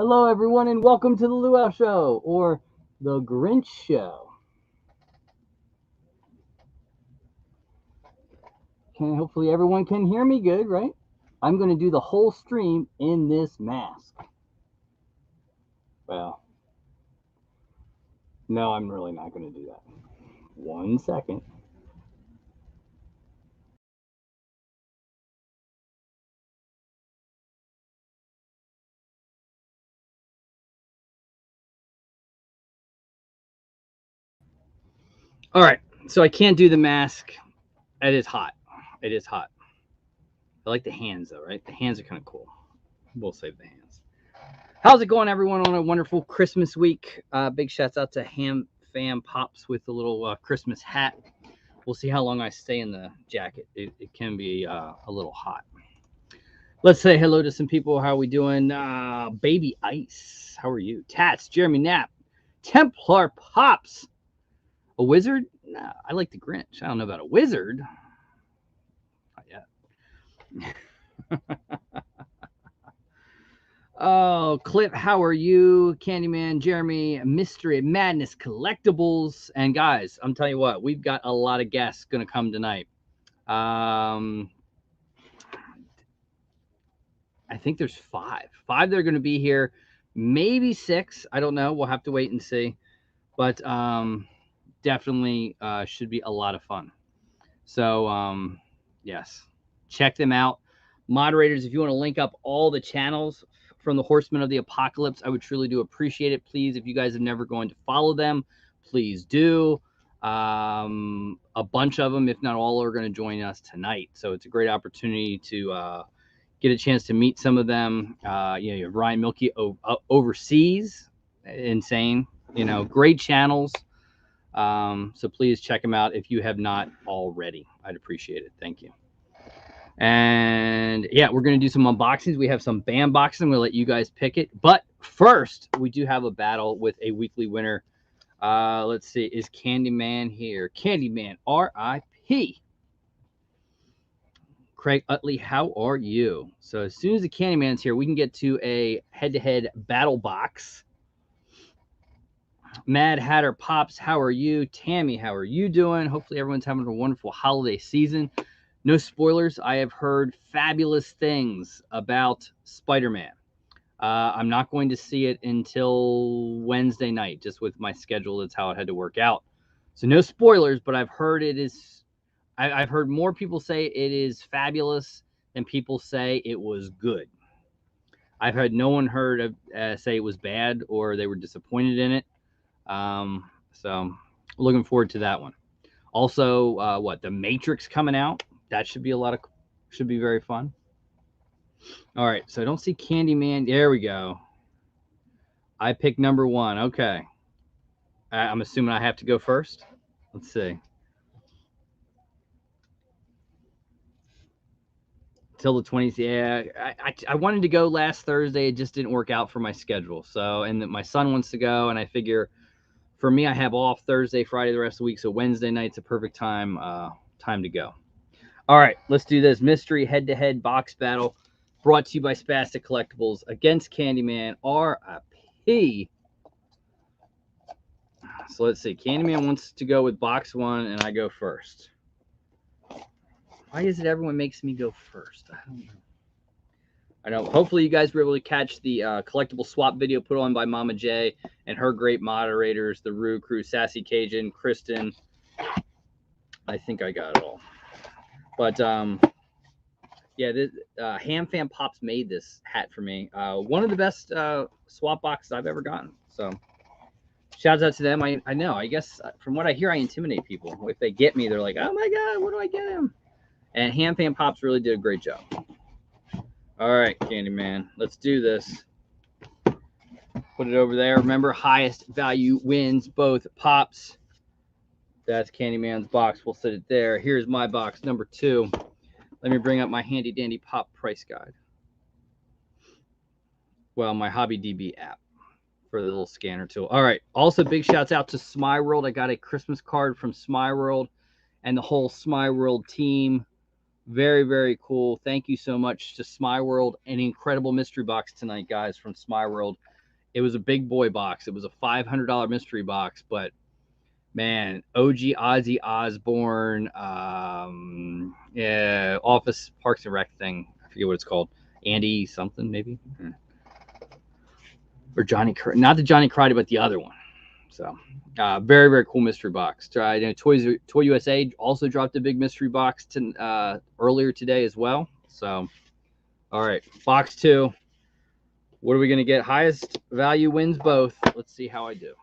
Hello, everyone, and welcome to the Luau Show, or the Grinch Show. Hopefully everyone can hear me good, right? I'm going to do the whole stream in this mask. Well, no, I'm really not going to do that. 1 second. All right, so I can't do the mask. It is hot. It is hot. I like the hands, though, right? The hands are kind of cool. We'll save the hands. How's it going, everyone, on a wonderful Christmas week? Big shouts out to Ham Fam Pops with the little Christmas hat. We'll see how long I stay in the jacket. It can be a little hot. Let's say hello to some people. How are we doing? Baby Ice, how are you? Tats, Jeremy Knapp, Templar Pops. A wizard? Nah, I like the Grinch. I don't know about a wizard. Not yet. Oh, Cliff, how are you? Candyman, Jeremy, Mystery Madness Collectibles. And guys, I'm telling you what, we've got a lot of guests going to come tonight. I think there's five that are going to be here, maybe six. I don't know. We'll have to wait and see. But definitely should be a lot of fun. So, yes, check them out. Moderators, if you want to link up all the channels from the Horseman of the Apocalypse, I would truly do appreciate it. Please, if you guys have never going to follow them, please do. A bunch of them, if not all, are going to join us tonight. So it's a great opportunity to get a chance to meet some of them. You have Ryan Milky overseas, insane. Great channels. So please check them out if you have not already. I'd appreciate it. Thank you. And yeah, we're going to do some unboxings. We have some BAM boxes. I'm going to let you guys pick it. But first, we do have a battle with a weekly winner. Let's see. Is Candyman here? Candyman, R.I.P. Craig Utley, how are you? So as soon as the Candyman's here, we can get to a head-to-head battle box. Mad Hatter Pops, how are you? Tammy, how are you doing? Hopefully everyone's having a wonderful holiday season. No spoilers. I have heard fabulous things about Spider-Man. I'm not going to see it until Wednesday night, just with my schedule. That's how it had to work out. So no spoilers, but I've heard it is. I've heard more people say it is fabulous than people say it was good. I've had no one say it was bad or they were disappointed in it. So looking forward to that one. Also, The Matrix coming out. That should be should be very fun. All right, so I don't see Candyman. There we go. I picked number 1. Okay. I'm assuming I have to go first. Let's see. Till the 20th. Yeah, I wanted to go last Thursday. It just didn't work out for my schedule. So, and my son wants to go, and I figure for me, I have off Thursday, Friday, the rest of the week. So Wednesday night's a perfect time to go. All right, let's do this. Mystery head-to-head box battle brought to you by Spastic Collectibles against Candyman, R.I.P. So let's see. Candyman wants to go with box 1, and I go first. Why is it everyone makes me go first? I don't know. I know. Hopefully you guys were able to catch the collectible swap video put on by Mama J and her great moderators, the Rue Crew, Sassy Cajun, Kristen. I think I got it all. But yeah, Ham Fam Pops made this hat for me. One of the best swap boxes I've ever gotten. So shouts out to them. I know. I guess from what I hear, I intimidate people. If they get me, they're like, "Oh my God, what do I get him?" And Ham Fam Pops really did a great job. All right, Candyman, let's do this. Put it over there. Remember, highest value wins both pops. That's Candyman's box. We'll set it there. Here's my box, number 2. Let me bring up my handy dandy pop price guide. Well, my Hobby DB app for the little scanner tool. All right. Also, big shouts out to Smyworld. I got a Christmas card from Smyworld and the whole Smyworld team. Very, very cool. Thank you so much to Smyworld. An incredible mystery box tonight, guys, from Smyworld. It was a big boy box. It was a $500 mystery box, but man, OG Ozzy Osbourne, yeah, Office Parks and Rec thing. I forget what it's called. Andy something, maybe? Or Johnny, not the Johnny Karate, but the other one. So, very, very cool mystery box. I know Toy USA also dropped a big mystery box earlier today as well. So, all right, box 2. What are we going to get? Highest value wins both. Let's see how I do.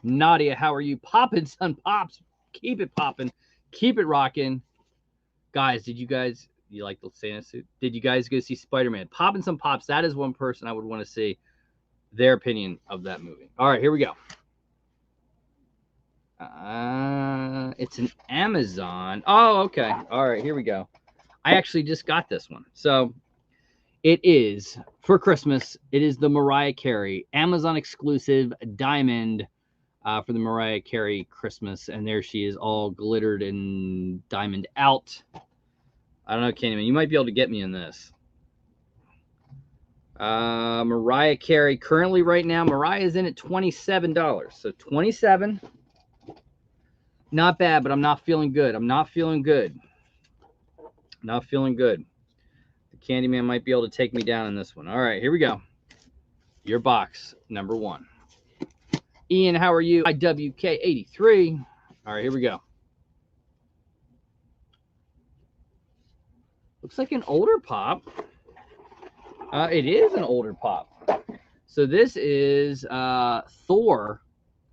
Nadia, how are you? Poppin', son, pops. Keep it popping. Keep it rocking. Guys, you like the Santa suit? Did you guys go see Spider-Man? Poppin' some pops. That is one person I would want to see their opinion of that movie. All right, here we go. It's an Amazon. Oh, okay. All right, here we go. I actually just got this one. So it is for Christmas. It is the Mariah Carey Amazon exclusive diamond for the Mariah Carey Christmas. And there she is, all glittered and diamond out. I don't know, Candyman. You might be able to get me in this. Mariah Carey currently right now. Mariah is in at $27. So $27. Not bad, but I'm not feeling good. I'm not feeling good. Not feeling good. The Candyman might be able to take me down in this one. All right, here we go. Your box number 1. Ian, how are you? IWK83. All right, here we go. Looks like an older pop. It is an older pop. So this is Thor,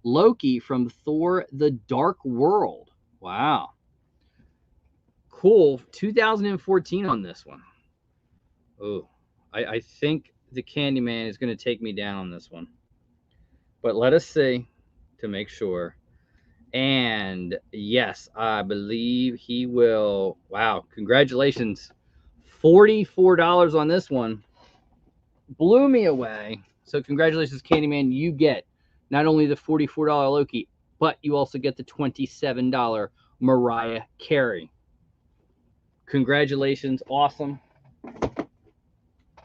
Loki from Thor: The Dark World. Wow. Cool. 2014 on this one. Oh, I think the Candyman is going to take me down on this one. But let us see to make sure. And yes, I believe he will. Wow. Congratulations. $44 on this one. Blew me away. So congratulations, Candyman. You get not only the $44 Loki, but you also get the $27 Mariah Carey. Congratulations. Awesome.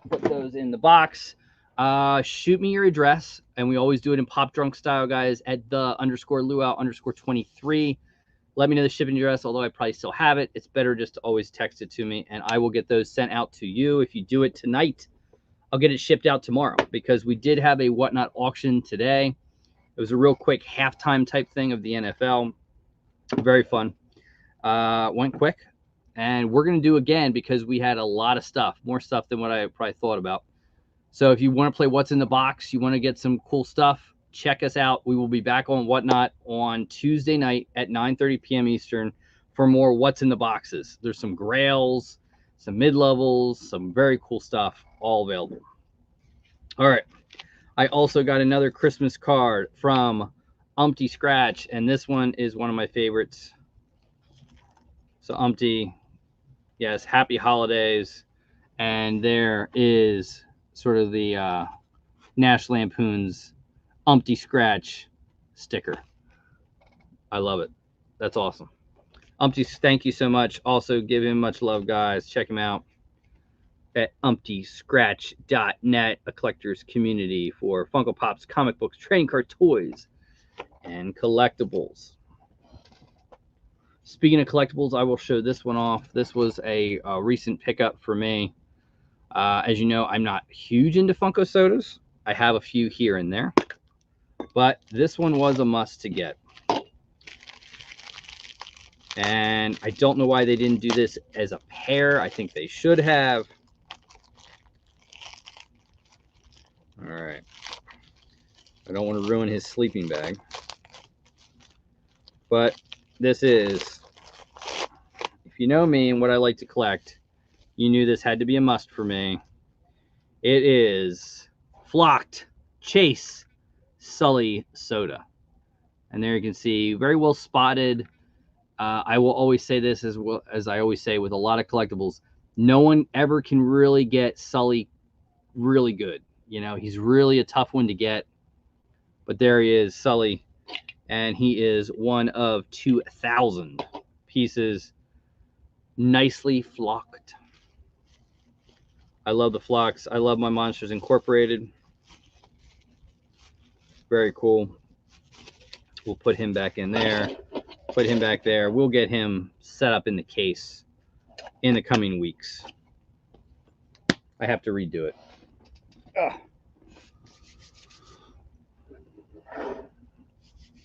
Put those in the box. Shoot me your address, and we always do it in Pop Drunk style, guys, at the_Luau_23. Let me know the shipping address, although I probably still have it. It's better just to always text it to me, and I will get those sent out to you. If you do it tonight, I'll get it shipped out tomorrow, because we did have a Whatnot auction today. It was a real quick halftime type thing of the NFL. Very fun. Went quick. And we're going to do again because we had a lot of stuff, more stuff than what I probably thought about. So if you want to play What's in the Box, you want to get some cool stuff, check us out. We will be back on Whatnot on Tuesday night at 9:30 p.m. Eastern for more What's in the Boxes. There's some grails, some mid-levels, some very cool stuff, all available. All right. I also got another Christmas card from Umpty Scratch, and this one is one of my favorites. So Umpty, yes, happy holidays. And there is sort of the National Lampoon's Umpty Scratch sticker. I love it. That's awesome. Umpty, thank you so much. Also, give him much love, guys. Check him out at umptyscratch.net, a collector's community for Funko Pops, comic books, trading card, toys, and collectibles. Speaking of collectibles, I will show this one off. This was a recent pickup for me. As you know, I'm not huge into Funko sodas. I have a few here and there, but this one was a must to get. And I don't know why they didn't do this as a pair. I think they should have. All right. I don't want to ruin his sleeping bag. But this is, if you know me and what I like to collect, you knew this had to be a must for me. It is Flocked Chase Sully Soda. And there you can see, very well spotted. I will always say this, as well as I always say with a lot of collectibles, no one ever can really get Sully really good. You know, he's really a tough one to get. But there he is, Sully. And he is one of 2,000 pieces. nicely flocked. I love the flocks. I love my Monsters Incorporated. Very cool. We'll put him back in there. Put him back there. We'll get him set up in the case in the coming weeks. I have to redo it. Ugh.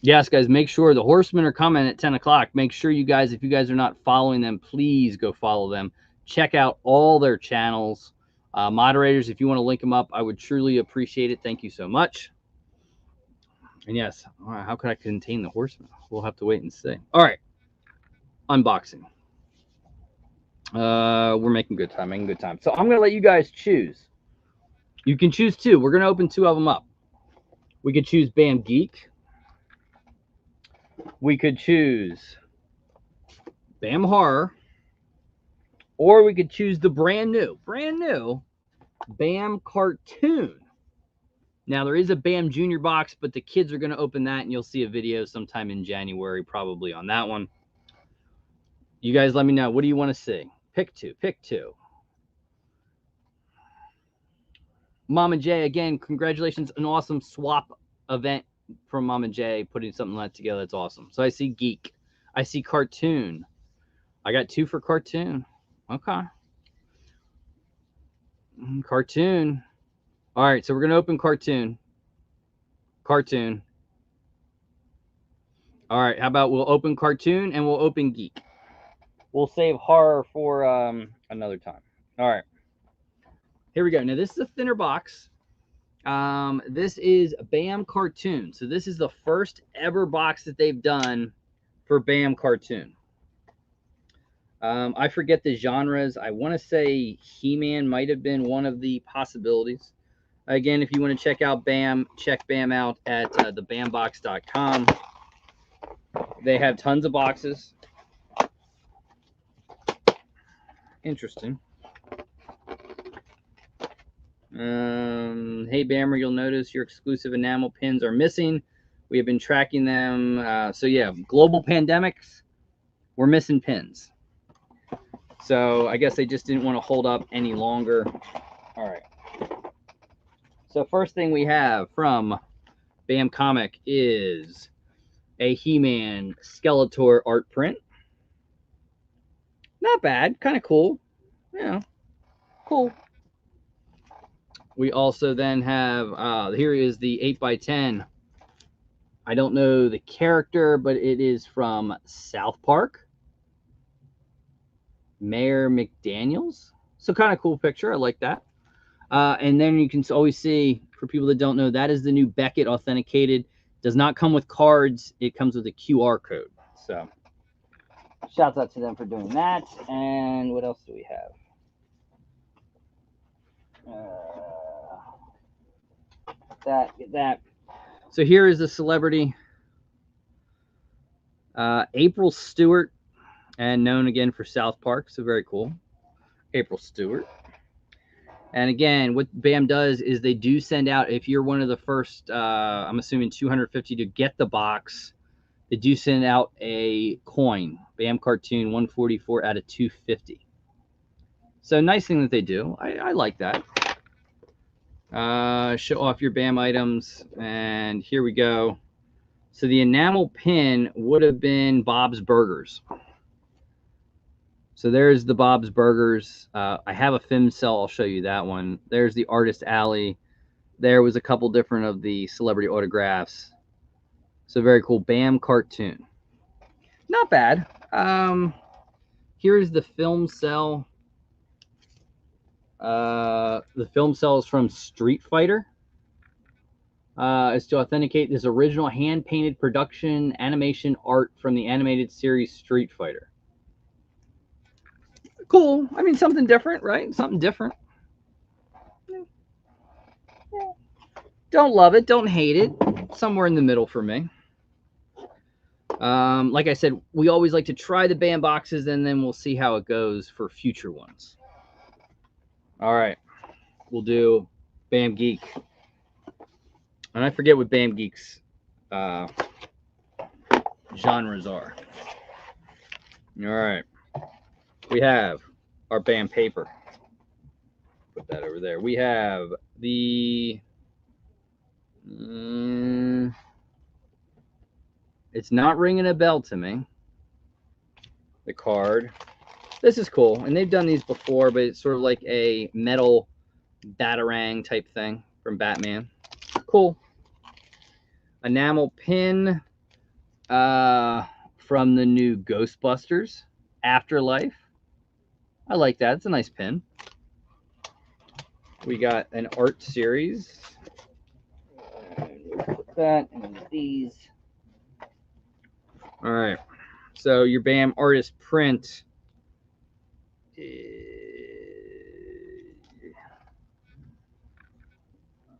Yes, guys, make sure the Horsemen are coming at 10 o'clock. Make sure you guys, if you guys are not following them, please go follow them. Check out all their channels. Moderators, if you want to link them up, I would truly appreciate it. Thank you so much. And yes, how could I contain the Horsemen? We'll have to wait and see. All right, unboxing. We're making good time, So I'm going to let you guys choose. You can choose two. We're going to open two of them up. We could choose Bam Geek. We could choose Bam Horror. Or we could choose the brand new Bam Cartoon. Now, there is a Bam Junior box, but the kids are going to open that, and you'll see a video sometime in January probably on that one. You guys let me know. What do you want to see? Pick two. Pick two. Mama J, again, congratulations. An awesome swap event from Mama J, putting something like that together. That's awesome. So I see Geek. I see Cartoon. I got two for Cartoon. Okay. Cartoon. All right, so we're going to open Cartoon. Cartoon. All right, how about we'll open Cartoon and we'll open Geek. We'll save Horror for another time. All right. Here we go. Now, this is a thinner box. This is Bam Cartoon. So this is the first ever box that they've done for Bam Cartoon. I forget the genres. I want to say He-Man might have been one of the possibilities. Again, if you want to check out Bam, check Bam out at thebambox.com. They have tons of boxes. Interesting. Hey, Bammer, you'll notice your exclusive enamel pins are missing. We have been tracking them. So, yeah, global pandemics, we're missing pins. So, I guess they just didn't want to hold up any longer. All right. So, first thing we have from Bam Comic is a He-Man Skeletor art print. Not bad. Kind of cool. Yeah. Cool. We also then have, here is the 8x10. I don't know the character, but it is from South Park. Mayor McDaniels. So kind of cool picture. I like that. And then you can always see, for people that don't know, that is the new Beckett authenticated. Does not come with cards. It comes with a QR code. So shouts out to them for doing that. And what else do we have? Get that. So here is the celebrity, April Stewart, and known again for South Park. So very cool, April Stewart. And again, what Bam does is they do send out, if you're one of the first, I'm assuming 250 to get the box, they do send out a coin, Bam Cartoon 144 out of 250. So nice thing that they do. I like that. Show off your Bam items, and here we go. So the enamel pin would have been Bob's Burgers. So there's the Bob's Burgers. I have a film cell. I'll show you that one. There's the Artist Alley. There was a couple different of the celebrity autographs. So very cool. Bam Cartoon. Not bad. Here's the film cell. The film cell is from Street Fighter. Is to authenticate this original hand-painted production animation art from the animated series Street Fighter. Cool. I mean, something different, right? Something different. Yeah. Don't love it. Don't hate it. Somewhere in the middle for me. Like I said, we always like to try the Bam boxes, and then we'll see how it goes for future ones. All right. We'll do Bam Geek. And I forget what Bam Geek's genres are. All right. We have our BAM paper. Put that over there. We have the... it's not ringing a bell to me. The card. This is cool. And they've done these before, but it's sort of like a metal Batarang type thing from Batman. Cool. Enamel pin from the new Ghostbusters Afterlife. I like that. It's a nice pin. We got an art series. Put that and these. All right. So your BAM artist print.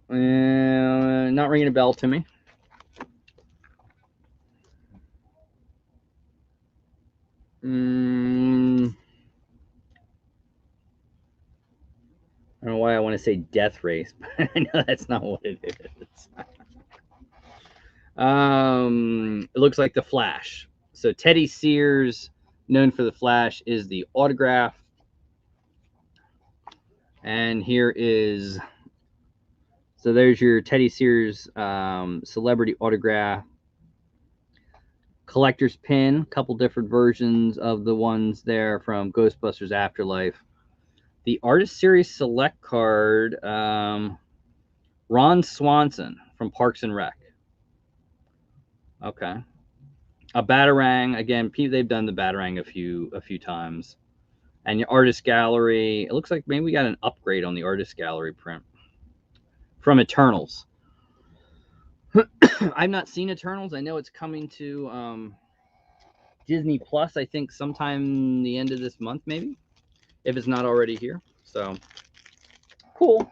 Not ringing a bell to me. I don't know why I want to say Death Race, but I know that's not what it is. It looks like the Flash. So Teddy Sears, known for the Flash, is the autograph. And here is, so there's your Teddy Sears celebrity autograph. Collector's pin, a couple different versions of the ones there from Ghostbusters Afterlife. The Artist Series Select card, Ron Swanson from Parks and Rec. Okay. A Batarang, again, they've done the Batarang a few times. And your Artist Gallery, it looks like maybe we got an upgrade on the Artist Gallery print. From Eternals. I've not seen Eternals. I know it's coming to Disney Plus, I think sometime the end of this month, maybe, if it's not already here. So cool.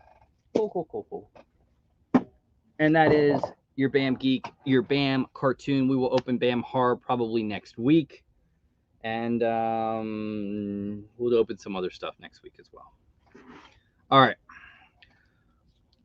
And that is your BAM Geek, your BAM cartoon. We will open BAM Horror probably next week. And we'll open some other stuff next week as well. All right.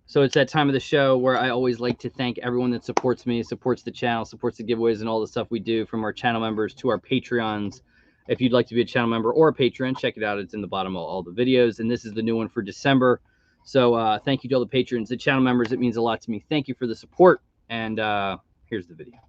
So it's that time of the show where I always like to thank everyone that supports me, supports the channel, supports the giveaways and all the stuff we do, from our channel members to our Patreons. If you'd like to be a channel member or a patron, check it out. It's in the bottom of all the videos. And this is the new one for December. So thank you to all the patrons, the channel members. It means a lot to me. Thank you for the support. And here's the video.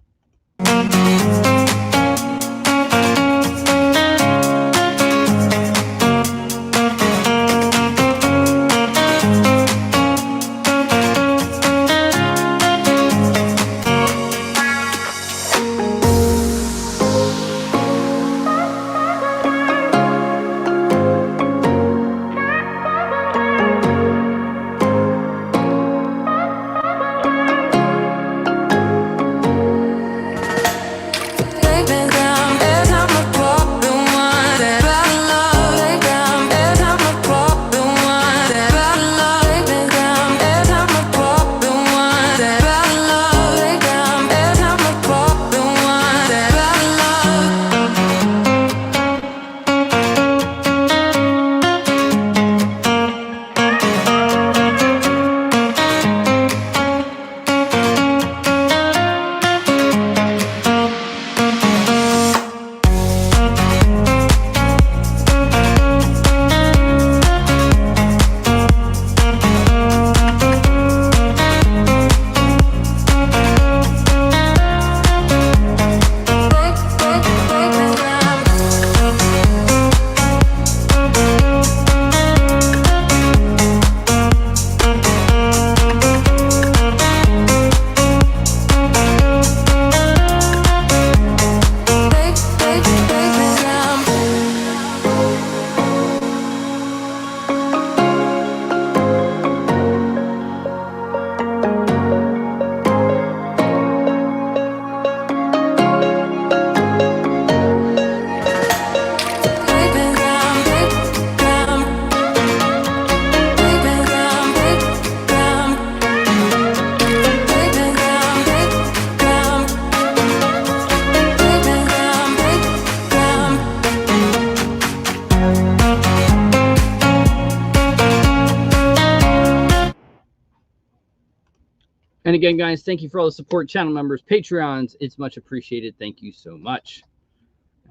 And again, guys, thank you for all the support, channel members, Patreons. It's much appreciated. Thank you so much.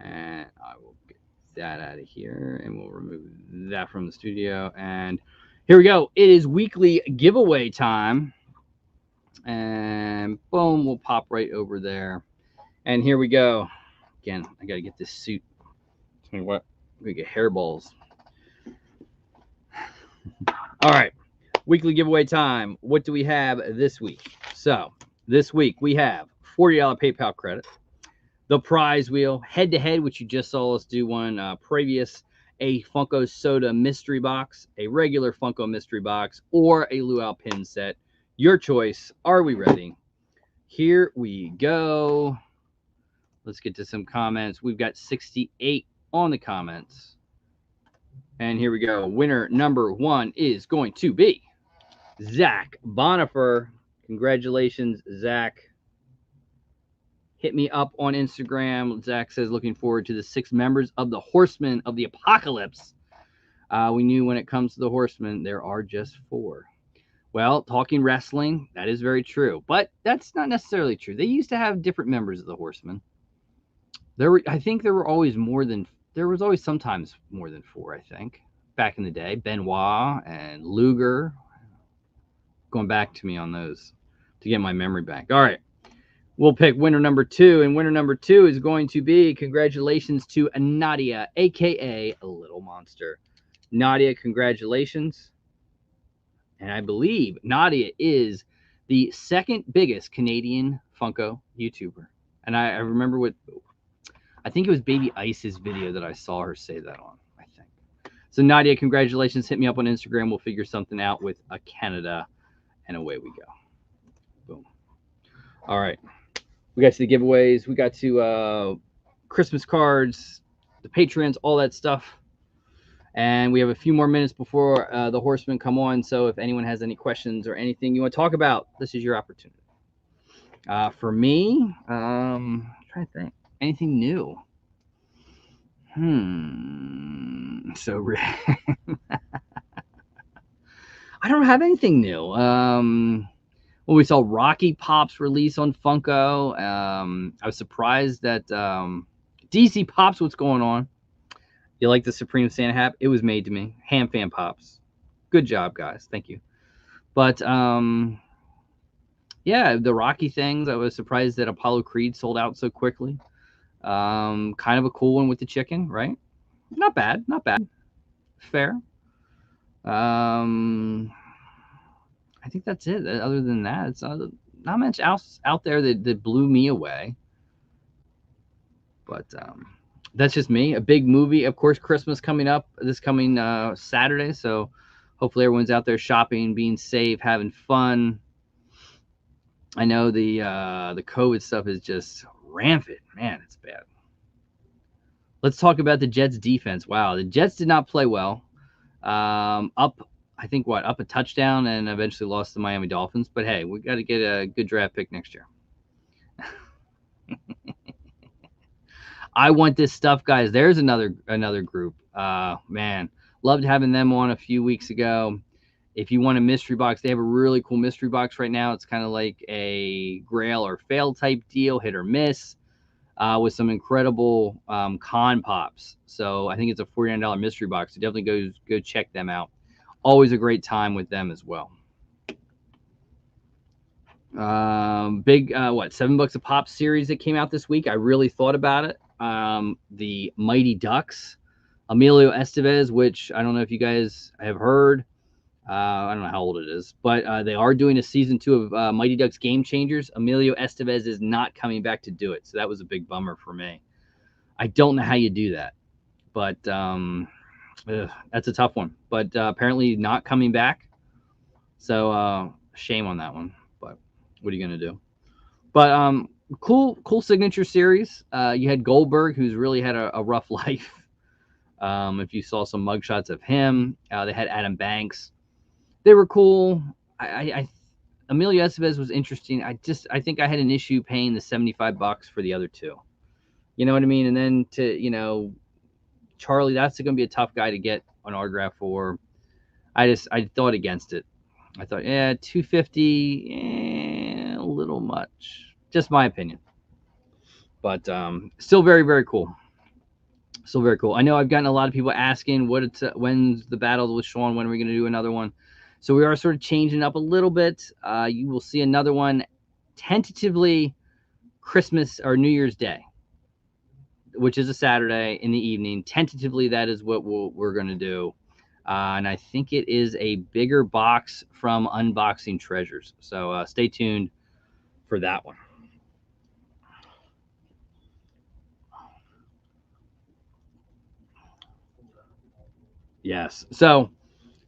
And I will get that out of here, and we'll remove that from the studio. And here we go. It is weekly giveaway time. And boom, we'll pop right over there. And here we go. Again, I got to get this suit. Tell me what, we get hairballs. All right, weekly giveaway time. What do we have this week? So this week we have $40 PayPal credit, the prize wheel, head-to-head, which you just saw us do one previous, a Funko Soda mystery box, a regular Funko mystery box, or a Luau pin set. Your choice. Are we ready? Here we go. Let's get to some comments. We've got 68 on the comments. And here we go. Winner number 1 is going to be Zach Bonifer. Congratulations, Zach. Hit me up on Instagram. Zach says, looking forward to the 6 members of the Horseman of the Apocalypse. We knew when it comes to the Horseman, there are just 4. Well, talking wrestling, that is very true. But that's not necessarily true. They used to have different members of the Horseman. I think there were always there was always sometimes more than 4, I think, back in the day. Benoit and Luger. Going back to me on those to get my memory back. All right. We'll pick winner number 2, and winner number 2 is going to be, congratulations to Nadia, a.k.a. Little Monster. Nadia, congratulations. And I believe Nadia is the 2nd biggest Canadian Funko YouTuber. And I remember I think it was Baby Ice's video that I saw her say that on, I think. So Nadia, congratulations. Hit me up on Instagram. We'll figure something out with Canada, and away we go. Boom. All right. We got to the giveaways. We got to Christmas cards, the Patreons, all that stuff. And we have a few more minutes before the Horsemen come on. So if anyone has any questions or anything you want to talk about, this is your opportunity. For me, I'm trying to think. Anything new? So I don't have anything new. Well, we saw Rocky Pops release on Funko. I was surprised that DC Pops, what's going on? You like the Supreme Santa hat? It was made to me. Ham Fan Pops. Good job, guys. Thank you. But yeah, the Rocky things, I was surprised that Apollo Creed sold out so quickly. Kind of a cool one with the chicken, right? Not bad. Not bad. Fair. I think that's it. Other than that, it's not much else out there that blew me away. But that's just me. A big movie, of course. Christmas coming up this coming Saturday, so hopefully everyone's out there shopping, being safe, having fun. I know the COVID stuff is just rampant. Man, it's bad. Let's talk about the Jets defense. Wow, the Jets did not play well. Up a touchdown, and eventually lost to the Miami Dolphins. But hey, we got to get a good draft pick next year. I want this stuff, guys. There's another group. Man, loved having them on a few weeks ago. If you want a mystery box, they have a really cool mystery box right now. It's kind of like a grail or fail type deal, hit or miss, with some incredible con pops. So I think it's a $49 mystery box. So definitely go check them out. Always a great time with them as well. Big $7 a pop series that came out this week. I really thought about it. The Mighty Ducks, Emilio Estevez, which I don't know if you guys have heard. I don't know how old it is, but they are doing a season 2 of Mighty Ducks Game Changers. Emilio Estevez is not coming back to do it, so that was a big bummer for me. I don't know how you do that, but that's a tough one. But apparently not coming back, so shame on that one. But what are you gonna do? But cool signature series. You had Goldberg, who's really had a rough life. If you saw some mugshots of him, they had Adam Banks. They were cool. Emilio Estevez was interesting. I think I had an issue paying the $75 for the other 2. You know what I mean? And then Charlie, that's going to be a tough guy to get an autograph for. I thought against it. I thought, yeah, $250, a little much. Just my opinion. But still very, very cool. So very cool. I know I've gotten a lot of people asking when's the battle with Sean, when are we going to do another one? So we are sort of changing up a little bit. You will see another one tentatively Christmas or New Year's Day, which is a Saturday in the evening. Tentatively, that is what we're going to do. And I think it is a bigger box from Unboxing Treasures. So stay tuned for that one. Yes. So,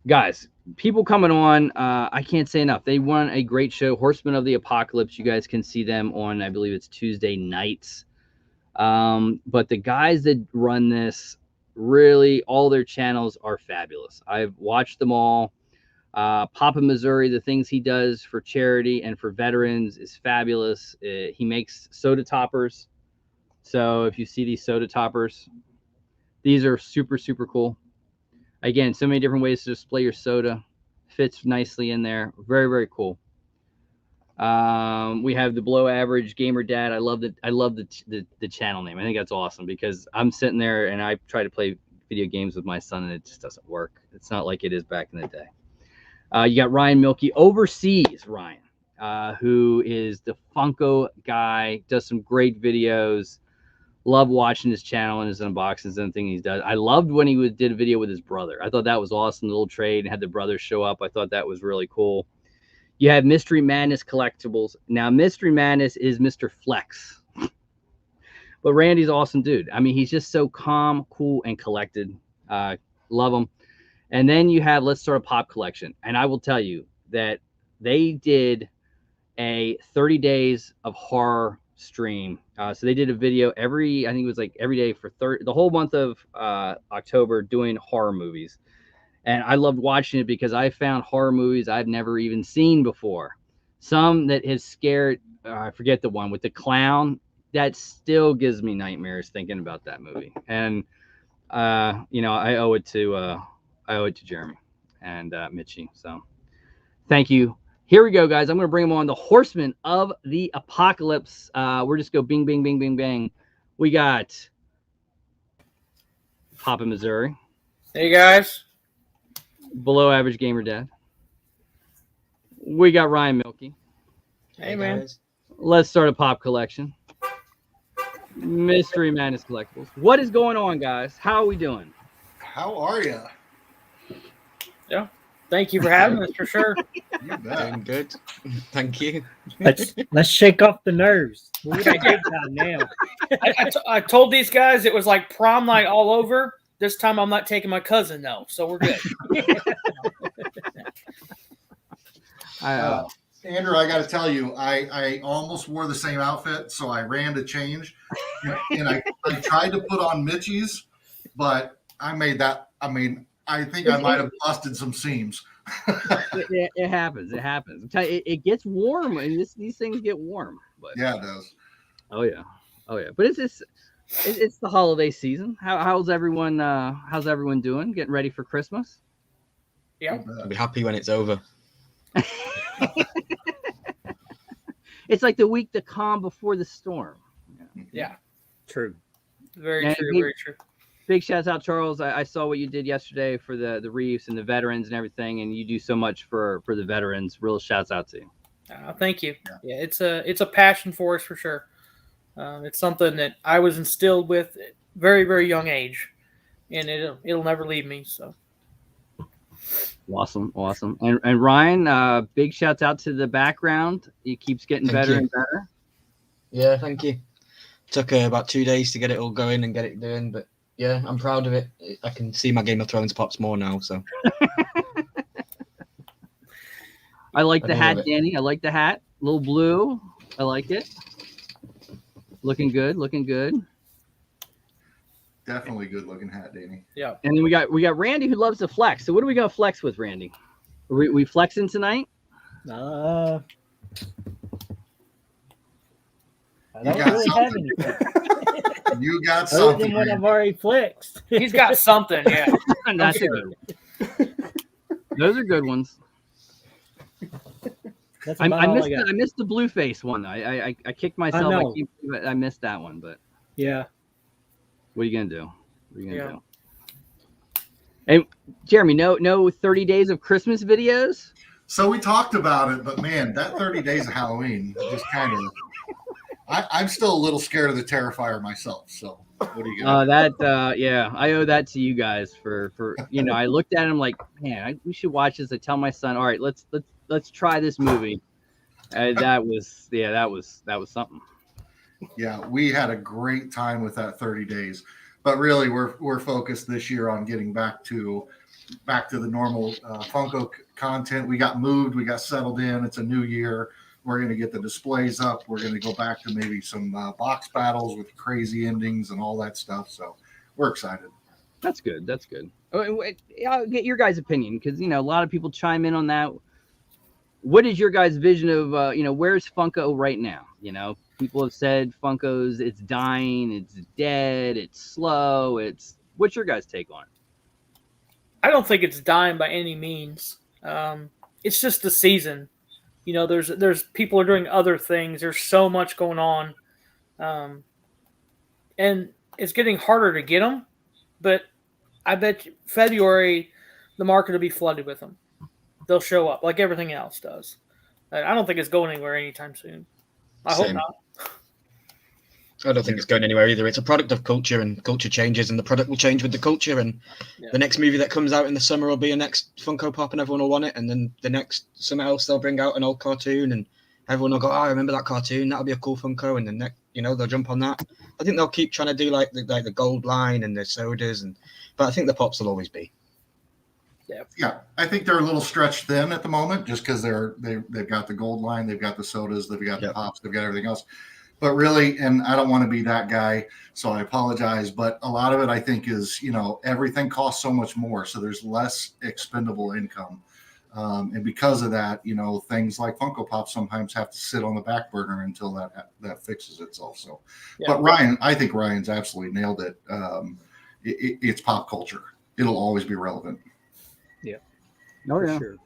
guys, people coming on, I can't say enough. They run a great show, Horseman of the Apocalypse. You guys can see them on, I believe it's Tuesday nights. But the guys that run this, really, all their channels are fabulous. I've watched them all. Papa Missouri, the things he does for charity and for veterans is fabulous. He makes soda toppers. So if you see these soda toppers, these are super, super cool. Again, so many different ways to display your soda. Fits nicely in there. Very, very cool. We have the Below Average Gamer Dad. I love the channel name. I think that's awesome because I'm sitting there and I try to play video games with my son and it just doesn't work. It's not like it is back in the day. You got Ryan Milkey overseas, Ryan, who is the Funko guy, does some great videos. Love watching his channel and his unboxings and everything he does. I loved when he did a video with his brother. I thought that was awesome. The little trade and had the brothers show up. I thought that was really cool. You have Mystery Madness Collectibles. Now, Mystery Madness is Mr. Flex. But Randy's an awesome dude. I mean, he's just so calm, cool, and collected. Love him. And then you have Let's Start a Pop Collection. And I will tell you that they did a 30 days of horror stream. So they did a video I think it was like every day for the whole month of October doing horror movies. And I loved watching it because I found horror movies I've never even seen before. Some that has scared, I forget the one with the clown, that still gives me nightmares thinking about that movie. And, I owe it to Jeremy and Mitchie. So thank you. Here we go, guys. I'm going to bring them on. The Horseman of the Apocalypse. We're just go bing, bing, bing, bing, bang. We got Papa Missouri. Hey, guys. Below Average Gamer Dad. We got Ryan Milkey. Hey, man. Let's Start a Pop Collection. Mystery Madness Collectibles. What is going on, guys? How are we doing? How are you? Yeah. Thank you for having us, for sure. You bet. Doing good. Thank you. Let's shake off the nerves. What would I do now? I told these guys it was like prom night all over. This time I'm not taking my cousin, though, so we're good. Andrew, I got to tell you, I almost wore the same outfit, so I ran to change. And I tried to put on Mitchie's, but I made that. I mean, I think I might have busted some seams. It happens. It happens. It gets warm, and these things get warm. But yeah, it does. Oh yeah. But it's the holiday season. How's everyone? How's everyone doing? Getting ready for Christmas? Yeah. I'll be happy when it's over. It's like the week, the calm before the storm. Yeah. True. Very true. Very true. Big shouts out, Charles. I saw what you did yesterday for the reefs and the veterans and everything, and you do so much for the veterans. Real shouts out to you. Thank you. Yeah, it's a passion for us for sure. It's something that I was instilled with at very, very young age, and it'll never leave me. So awesome. And Ryan, big shouts out to the background. It keeps getting better and better. Yeah, thank you. Took about 2 days to get it all going and get it doing, but yeah, I'm proud of it. I can see my Game of Thrones pops more now, so. I like the hat, Danny. I like the hat. A little blue. I like it. Looking good. Definitely good looking hat, Danny. Yeah. And then we got Randy who loves to flex. So what are we gonna flex with, Randy? Are we flexing tonight? I You don't got really have anything. You got Other something. than what I've already flexed. he's got something. Yeah. That's a good one. Those are good ones. That's I about all I got. missed the blue face one. I kicked myself. know. I missed that one, but Yeah. what are you gonna do? What are you gonna do? And Jeremy, no 30 days of Christmas videos? So we talked about it, but man, that 30 days of Halloween just kind of. I'm still a little scared of the Terrifier myself. So what are you gonna? Yeah, I owe that to you guys for I looked at him like, man, we should watch this. I tell my son, all right, let's try this movie. That was something. Yeah, we had a great time with that 30 days, but really we're focused this year on getting back to the normal Funko content. We got moved, we got settled in. It's a new year. We're going to get the displays up. We're going to go back to maybe some box battles with crazy endings and all that stuff. So we're excited. That's good. That's good. I'll get your guys' opinion because a lot of people chime in on that. What is your guys' vision of where's Funko right now? People have said Funko's it's dying, it's dead, it's slow. What's your guys' take on it? I don't think it's dying by any means. It's just the season. There's people are doing other things. There's so much going on, and it's getting harder to get them. But I bet you February, the market will be flooded with them. They'll show up like everything else does. I don't think it's going anywhere anytime soon. I hope not. I don't think it's going anywhere either. It's a product of culture, and culture changes, and the product will change with the culture. And the next movie that comes out in the summer will be a next Funko Pop, and everyone will want it. And then the next something else, they'll bring out an old cartoon, and everyone will go, "Oh, I remember that cartoon. That'll be a cool Funko." And then they'll jump on that. I think they'll keep trying to do like the gold line and the sodas, but I think the pops will always be. Yeah, I think they're a little stretched thin at the moment, just because they've got the gold line, they've got the sodas, they've got the pops, they've got everything else. But really, and I don't want to be that guy, so I apologize, but a lot of it I think is, everything costs so much more, so there's less expendable income. And because of that, things like Funko Pop sometimes have to sit on the back burner until that fixes itself. So, but I think Ryan's absolutely nailed it. It's pop culture. It'll always be relevant. Yeah. No, sure.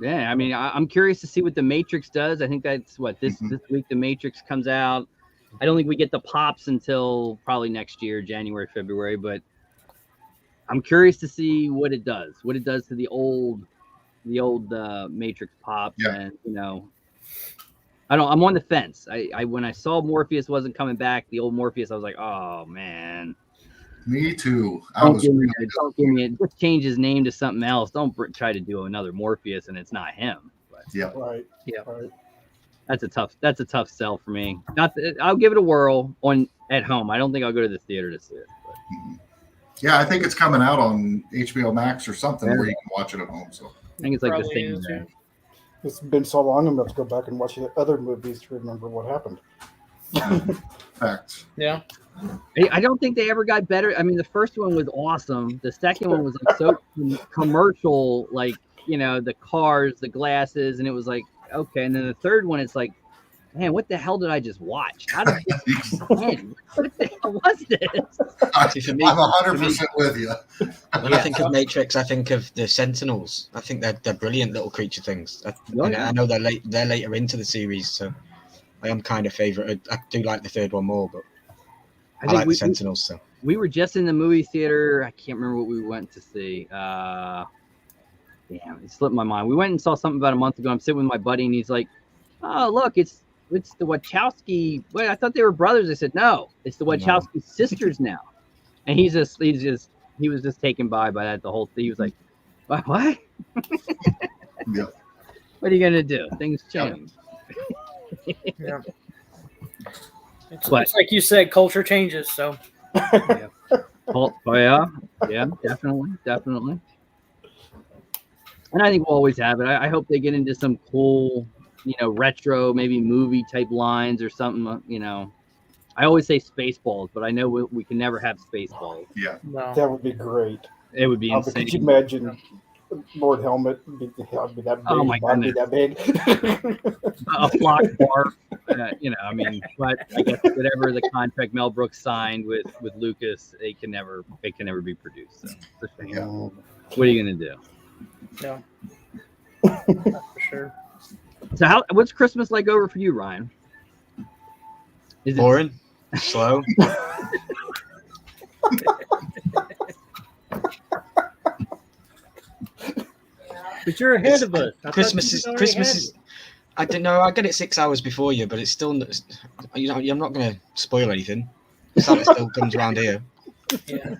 Yeah, I mean, I'm curious to see what the Matrix does. I think that's this week the Matrix comes out. I don't think we get the pops until probably next year, January, February. But I'm curious to see what it does to the old Matrix pops. Yeah. And I'm on the fence. I when I saw Morpheus wasn't coming back, the old Morpheus, I was like, oh man. Me too. Don't give me it. Just change his name to something else. Don't try to do another Morpheus and it's not him. But, right. That's a tough sell for me. I'll give it a whirl at home. I don't think I'll go to the theater to see it. But. Yeah, I think it's coming out on HBO Max or something where you can watch it at home. So I think it's like the same thing. It's been so long, I'm going to go back and watch the other movies to remember what happened. Facts. Yeah. I don't think they ever got better. I mean, the first one was awesome. The second one was like so commercial, like, the cars, the glasses, and it was like, okay. And then the third one, it's like, man, what the hell did I just watch? How did this end? What the hell was this? I'm 100% with you. When I think of Matrix, I think of the Sentinels. I think they're brilliant little creature things. I know they're later into the series, so I am kind of favorite. I do like the third one more, but I like the Sentinels. So we were just in the movie theater. I can't remember what we went to see. Damn, it slipped my mind. We went and saw something about a month ago. I'm sitting with my buddy, and he's like, "Oh, look, it's the Wachowski." Wait, I thought they were brothers. I said, "No, it's the Wachowski sisters now." And he was just taken by that the whole thing. He was like, "What? Yeah. What are you gonna do? Things change." Yeah. It's like you said, culture changes. So. Yeah. Yeah, definitely. And I think we'll always have it. I hope they get into some cool, retro, maybe movie type lines or something. I always say Spaceballs, but I know we can never have Spaceballs. Yeah, no. That would be great. It would be insane. Could you imagine Lord Helmet? Be that big. Oh my goodness. Be that big. A flock barf. But I guess whatever the contract Mel Brooks signed with Lucas, it can never be produced. So it's a shame. What are you gonna do? Yeah, for sure. So what's Christmas like over for you, Ryan? Is it boring? Slow? But you're ahead of us. I thought Christmas you is already Christmas had is. I don't know. I get it 6 hours before you, but it's still. I'm not going to spoil anything. Santa still comes around here. Yeah.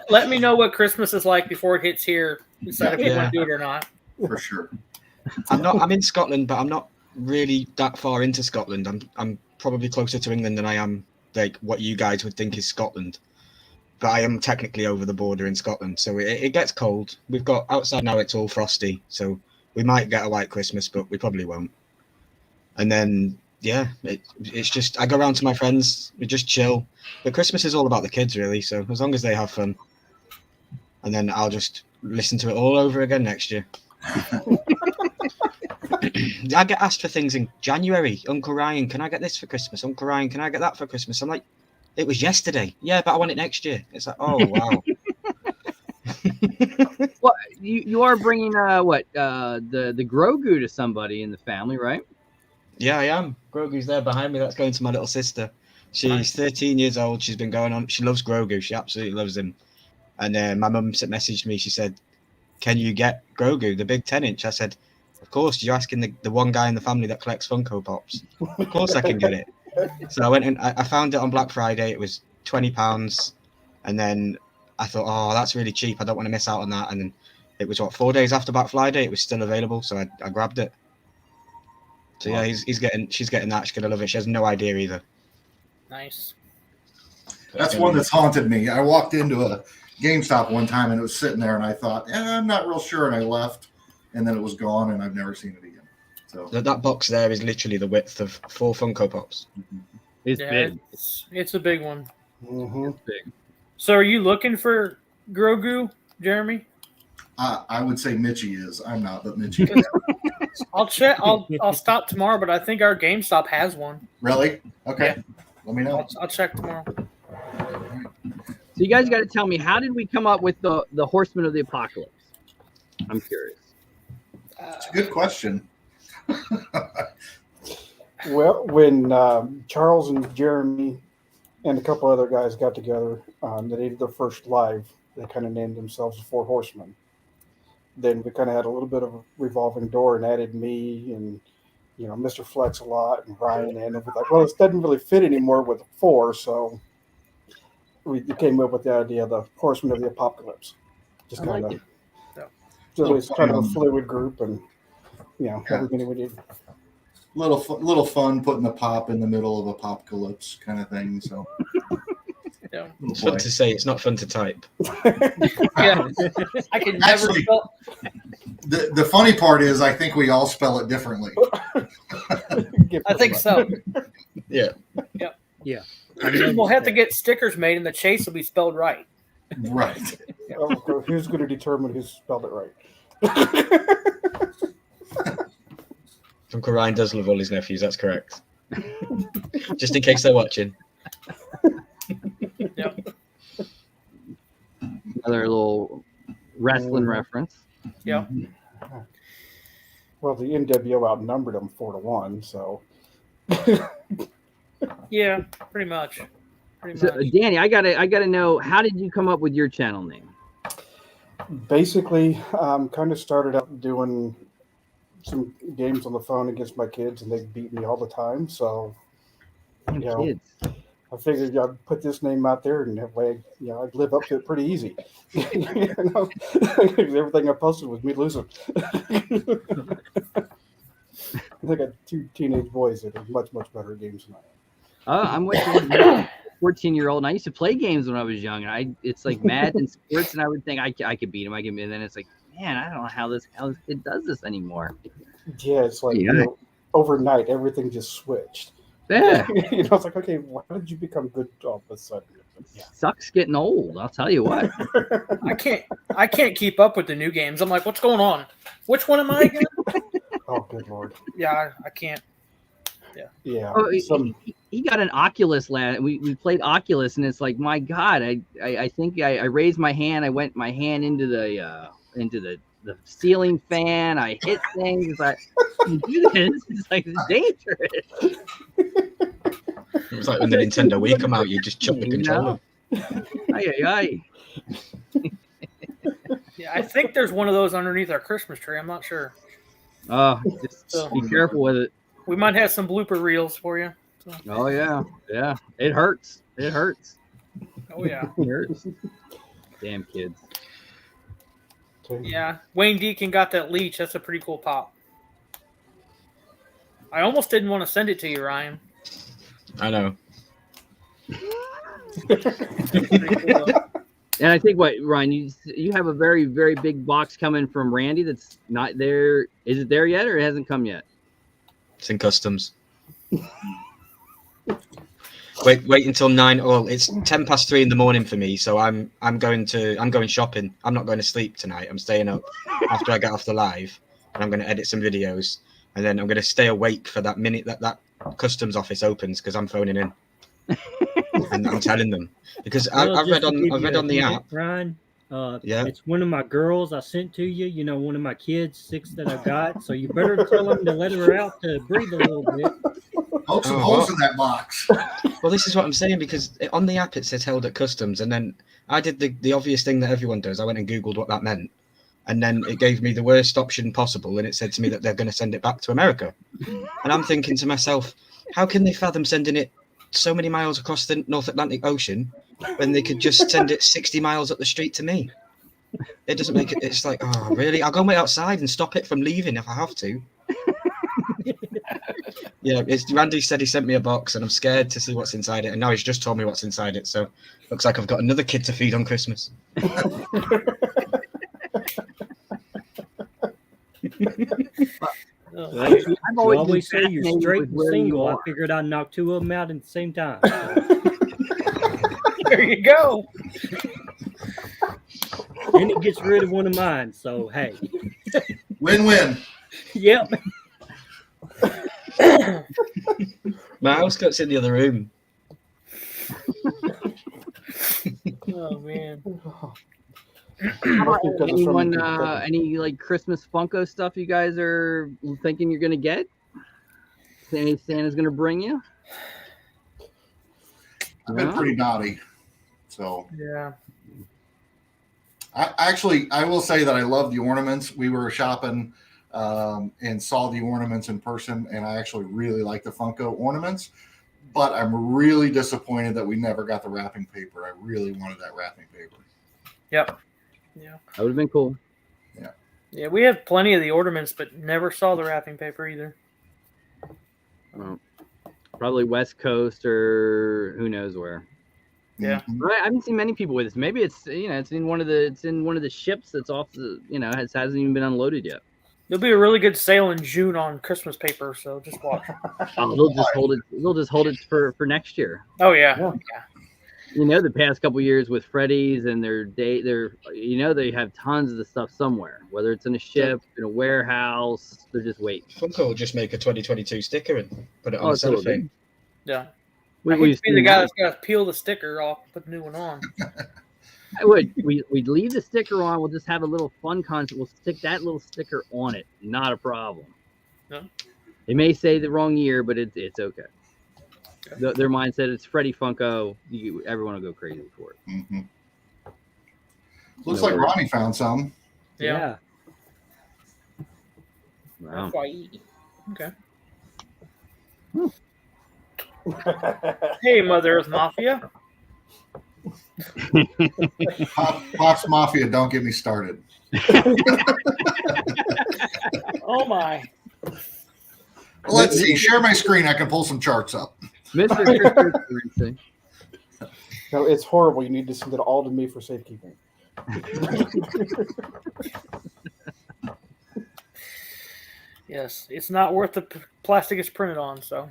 Let me know what Christmas is like before it hits here. Decide if you want to do it or not. For sure. I'm in Scotland, but I'm not really that far into Scotland. I'm probably closer to England than I am like what you guys would think is Scotland. But I am technically over the border in Scotland, so it gets cold. We've got outside now; it's all frosty, so we might get a white Christmas, but we probably won't. And then it's just I go around to my friends, we just chill. But Christmas is all about the kids, really. So as long as they have fun, and then I'll just listen to it all over again next year. I get asked for things in January. Uncle Ryan, can I get this for Christmas? Uncle Ryan, can I get that for Christmas? I'm like, it was yesterday. Yeah, but I want it next year. It's like, oh wow. Well, you are bringing the Grogu to somebody in the family, right? Yeah, I am. Grogu's there behind me. That's going to my little sister. She's 13 years old. She's been going on. She loves Grogu. She absolutely loves him. And my mum messaged me. She said, "Can you get Grogu, the big 10-inch?" I said, "Of course." You're asking the one guy in the family that collects Funko Pops. Of course I can get it. So I went and I found it on Black Friday. It was £20. And then I thought, oh, that's really cheap. I don't want to miss out on that. And then it was 4 days after Black Friday. It was still available. So I grabbed it. So yeah, she's getting that. She's going to love it. She has no idea either. Nice. That's one that's haunted me. I walked into a GameStop one time and it was sitting there and I thought, I'm not real sure. And I left and then it was gone and I've never seen it again. So that box there is literally the width of 4 Funko Pops. It's big. It's a big one. Mm-hmm. It's big. So are you looking for Grogu, Jeremy? I would say Mitchie is. I'm not, but Mitchie is. I'll check. I'll stop tomorrow, but I think our GameStop has one. Really? Okay. Yeah. Let me know. I'll check tomorrow. So you guys got to tell me, how did we come up with the Horseman of the Apocalypse? I'm curious. It's a good question. Well, when Charles and Jeremy and a couple other guys got together, they did their first live. They kind of named themselves the Four Horsemen. Then we kind of had a little bit of a revolving door and added me and Mr. Flex a lot and Ryan and it was like, well, it doesn't really fit anymore with 4, so we came up with the idea of the Horsemen of the Apocalypse. Just kind of, so it's kind of a fluid group and everything we did. Little fun putting the pop in the middle of apocalypse kind of thing. So Yeah. It's fun to say. It's not fun to type. Yeah. I can never Actually, spell. the funny part is I think we all spell it differently. I think so. Yeah. Yeah. We'll have to get stickers made and the chase will be spelled right. Right. Who's going to determine who spelled it right? Uncle Ryan does love all his nephews. That's correct. Just in case they're watching. Yep. Another little wrestling reference. Yep. Well, the NWO outnumbered them 4-1, so. Yeah, pretty much. So, Danny, I gotta know, how did you come up with your channel name? Basically, kind of started out doing some games on the phone against my kids, and they beat me all the time. So, Kids. I figured I'd put this name out there, and that way, I'd live up to it pretty easy. Everything I posted was me losing. I got 2 teenage boys that are much, much better at games than I am. I'm with you. 14-year-old, and I used to play games when I was young. And it's like Madden sports, and I would think I could beat him. And then it's like, man, I don't know how this kid does this anymore. Yeah, it's like overnight, everything just switched. Yeah, it's like, okay, why did you become good all of a sudden? Yeah. Sucks getting old. I'll tell you what. I can't keep up with the new games. I'm like, what's going on? Which one am I again? Oh, good Lord. Yeah, I can't. Yeah. Oh, he got an Oculus last. We played Oculus, and it's like, my God, I think I raised my hand. I went my hand into the ceiling fan. I hit things. It's like, you do this. It's like, it's dangerous. It was like when the Nintendo Wii come out, you just chuck the controller. Aye. Yeah, I think there's one of those underneath our Christmas tree. I'm not sure. Just be careful with it. We might have some blooper reels for you. So. Oh yeah. It hurts. Oh yeah. It hurts. Damn kids. Yeah, Wayne Deacon got that leech. That's a pretty cool pop. I almost didn't want to send it to you, Ryan. I know. And I think Ryan, you have a very, very big box coming from Randy that's not there. Is it there yet, or it hasn't come yet? It's in customs. Wait until 9. Well, it's 3:10 in the morning for me, so I'm going shopping. I'm not going to sleep tonight. I'm staying up after I get off the live, and I'm going to edit some videos, and then I'm going to stay awake for that minute that customs office opens because I'm phoning in, and I'm telling them because I've read on the app. Ryan, yeah, it's one of my girls I sent to you. You know, one of my kids, 6 that I got. So you better tell them to let her out to breathe a little bit. Poke some holes in that box. Well, this is what I'm saying because on the app it says held at customs, and then I did the obvious thing that everyone does. I went and Googled what that meant, and then it gave me the worst option possible, and it said to me that they're going to send it back to America. And I'm thinking to myself, how can they fathom sending it so many miles across the North Atlantic Ocean when they could just send it 60 miles up the street to me? It doesn't make it. It's like, oh, really? I'll go wait outside and stop it from leaving if I have to. Yeah, Randy said he sent me a box, and I'm scared to see what's inside it. And now he's just told me what's inside it, so looks like I've got another kid to feed on Christmas. You always say you're straight and single. I figured I'd knock 2 of them out at the same time. There you go. Then it gets rid of one of mine. So hey, Win-win. Yep. My house goes in the other room. Oh man. Anyone, any like Christmas Funko stuff you guys are thinking you're gonna get? Any Santa's gonna bring you? I've been pretty naughty, so yeah. I will say that I love the ornaments. We were shopping and saw the ornaments in person, and I actually really like the Funko ornaments. But I'm really disappointed that we never got the wrapping paper. I really wanted that wrapping paper. Yep. Yeah. That would have been cool. Yeah. Yeah, we have plenty of the ornaments, but never saw the wrapping paper either. Well, probably West Coast or who knows where. Yeah. Mm-hmm. Right. I haven't seen many people with this. Maybe it's it's in one of the ships that's off the hasn't even been unloaded yet. There'll be a really good sale in June on Christmas paper, so just watch. Oh, they'll just hold it for next year. Oh yeah. The past couple years with Freddy's and they have tons of the stuff somewhere, whether it's in a ship, in a warehouse, they're just waiting. Funko will just make a 2022 sticker and put it on the cellophane. Yeah. We'd be the guy that's got to peel the sticker off, put the new one on. We'd leave the sticker on. We'll just have a little fun concept. We'll stick that little sticker on it. Not a problem. No. It may say the wrong year, but it's okay. Their mindset, it's Freddy Funko. Everyone will go crazy for it. Mm-hmm. Looks like Ronnie found some. Yeah. Wow. Okay. Hey, Mother Earth Mafia. Pops Mafia, don't get me started. Oh my. Well, let's see. Share my screen. I can pull some charts up. Mr. Cryptocurrency. No, it's horrible. You need to send it all to me for safekeeping. Yes, it's not worth the plastic it's printed on. So.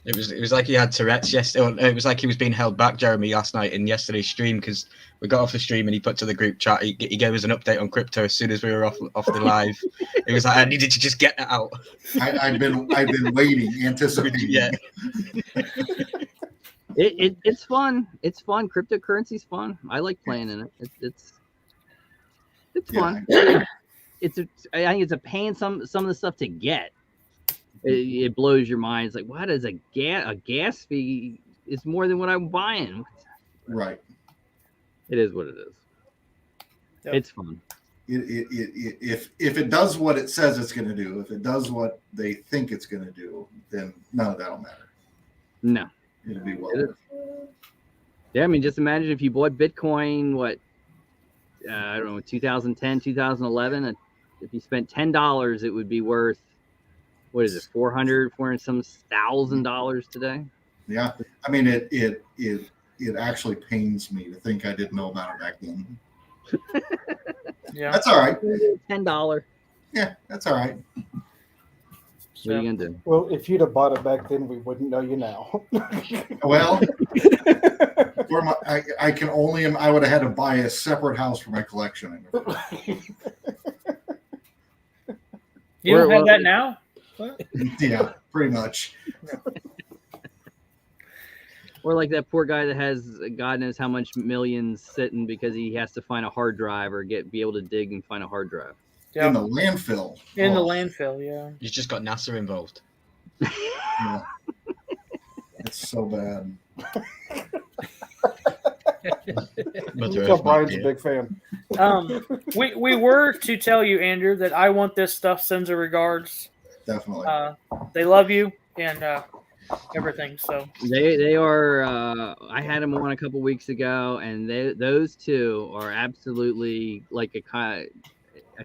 It was like he had Tourette's yesterday. It was like he was being held back, Jeremy, last night in yesterday's stream because we got off the stream and he put to the group chat. He gave us an update on crypto as soon as we were off the live. It was like I needed to just get that out. I've been waiting, anticipating. Yeah. It's fun. It's fun. Cryptocurrency's fun. I like playing in it. It's fun. I think it's a pain some of the stuff to get. It blows your mind. It's like, what is a gas fee? It's more than what I'm buying. Right. It is what it is. Yep. It's fun. If it does what it says it's going to do, if it does what they think it's going to do, then none of that'll matter. No. It'll be well It is. worth it. Yeah, I mean, just imagine if you bought Bitcoin, I don't know, 2010, 2011. If you spent $10, it would be worth, what is it, $400 some $1,000 today? Yeah, I mean, it actually pains me to think I didn't know about it back then. Yeah. That's all right. $10. Yeah, that's all right. What are you gonna do? Well, if you'd have bought it back then, we wouldn't know you now. Well, I would have had to buy a separate house for my collection. You don't have that now? Yeah, pretty much. Or like that poor guy that has God knows how much millions sitting because he has to find a hard drive or be able to dig and find a hard drive. Yeah. In the landfill. In the landfill, yeah. You just got NASA involved. Yeah. It's so bad. Mother Tell Earth might Brian's be a it. big fan. We were to tell you, Andrew, that I Want This Stuff sends a regards. Definitely. They love you and everything. So They are. I had them on a couple weeks ago, and those two are absolutely like a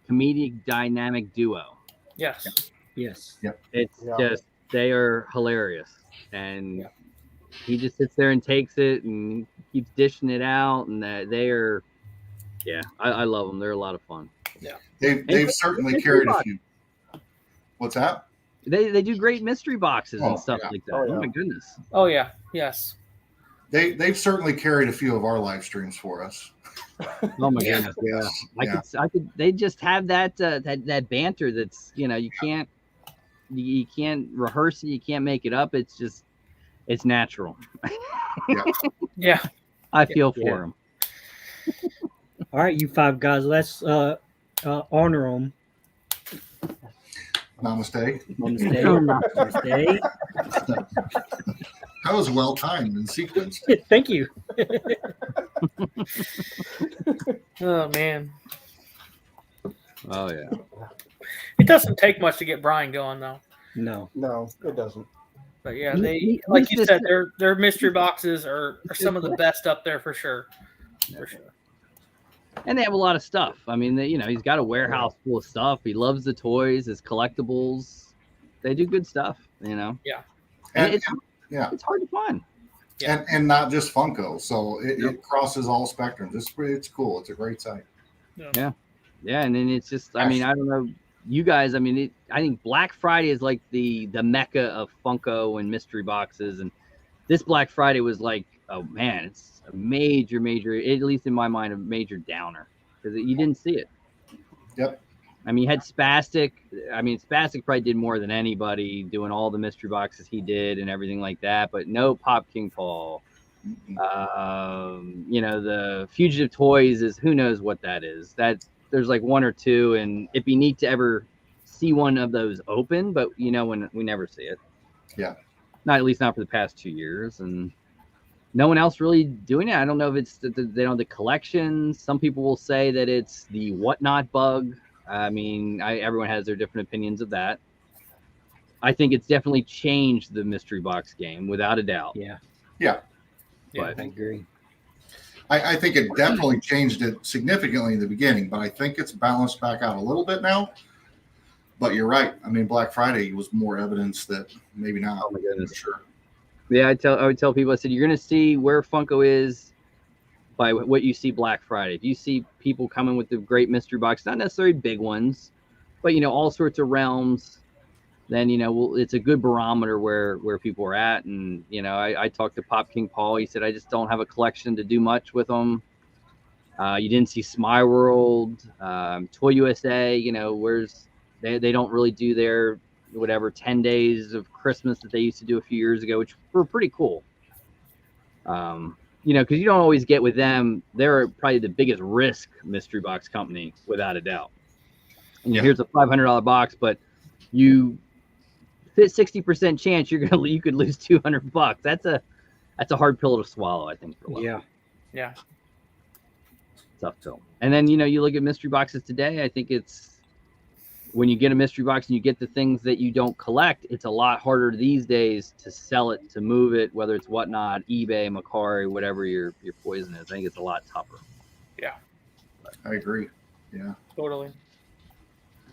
comedic dynamic duo. yes. Yes. It's Yeah. just they are hilarious, and he just sits there and takes it and keeps dishing it out, and they are. Yeah, I love them. They're a lot of fun. They've certainly carried a few. What's that? They do great mystery boxes and Oh, stuff yeah. like that. Oh, Oh yeah. my goodness. Oh yeah. Yes. They've certainly carried a few of our live streams for us. Oh my goodness. Yeah. Yeah. I could. They just have that banter. That's you can't rehearse it. You can't make it up. It's just it's natural. Yeah. I feel for Yeah. them. All right, you five guys, let's honor them. Namaste. Namaste. That was well timed and sequenced. Thank you. Oh man. Oh yeah. It doesn't take much to get Brian going though. No. No, it doesn't. But yeah, He- they he- like he's you just- said, their mystery boxes are some of the best up there for sure. For sure. And they have a lot of stuff. I mean, he's got a warehouse full of stuff. He loves the toys, his collectibles. They do good stuff. And And, it's hard to find. and not just Funko. So it crosses all spectrums. It's cool. It's a great site. Yeah, and then it's just. I mean, I don't know. You guys, I mean, I think Black Friday is like the mecca of Funko and mystery boxes, and this Black Friday was like, oh man, it's a major, at least in my mind, a major downer because you didn't see it. Yep. I mean, you had Spastic. I mean, Spastic probably did more than anybody, doing all the mystery boxes he did and everything like that. But no Pop King Paul. The Fugitive Toys is who knows what that is. There's like one or two, and it'd be neat to ever see one of those open, but when we never see it. Yeah. Not at least not for the past 2 years, and no one else really doing it. I don't know if it's the collections. Some people will say that it's the whatnot bug. I mean, everyone has their different opinions of that. I think it's definitely changed the mystery box game without a doubt. Yeah. But I agree. I think it definitely changed it significantly in the beginning, but I think it's balanced back out a little bit now. But you're right. I mean, Black Friday was more evidence that maybe not. Oh my goodness. For sure. Yeah, I would tell people, I said, you're going to see where Funko is by what you see Black Friday. If you see people coming with the great mystery box, not necessarily big ones, but all sorts of realms, then it's a good barometer where people are at. And I talked to Pop King Paul. He said, I just don't have a collection to do much with them. You didn't see Smile World, Toy USA. They don't really do their 10 days of Christmas that they used to do a few years ago, which were pretty cool. Because you don't always get with them. They're probably the biggest risk mystery box company without a doubt. And here's a $500 box, but you fit 60% chance you could lose $200. That's a hard pill to swallow, I think. For a lot. Yeah. Yeah. tough pill. And then you look at mystery boxes today. I think it's when you get a mystery box and you get the things that you don't collect, it's a lot harder these days to sell it, to move it, whether it's Whatnot, eBay, Macari, whatever your poison is. I think it's a lot tougher. Yeah, I agree. Yeah, totally.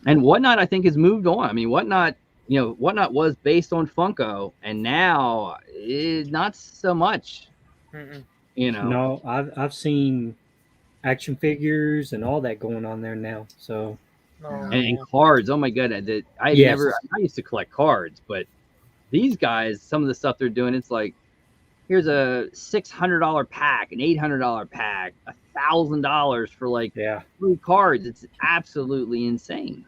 And Whatnot, I think, has moved on. I mean, Whatnot was based on Funko, and now not so much. Mm-mm. No, I've seen action figures and all that going on there now. So No. and cards. Oh my god, I used to collect cards, but these guys, some of the stuff they're doing, it's like, here's a $600 pack, an $800 pack, $1,000 for like 3 cards. It's absolutely insane.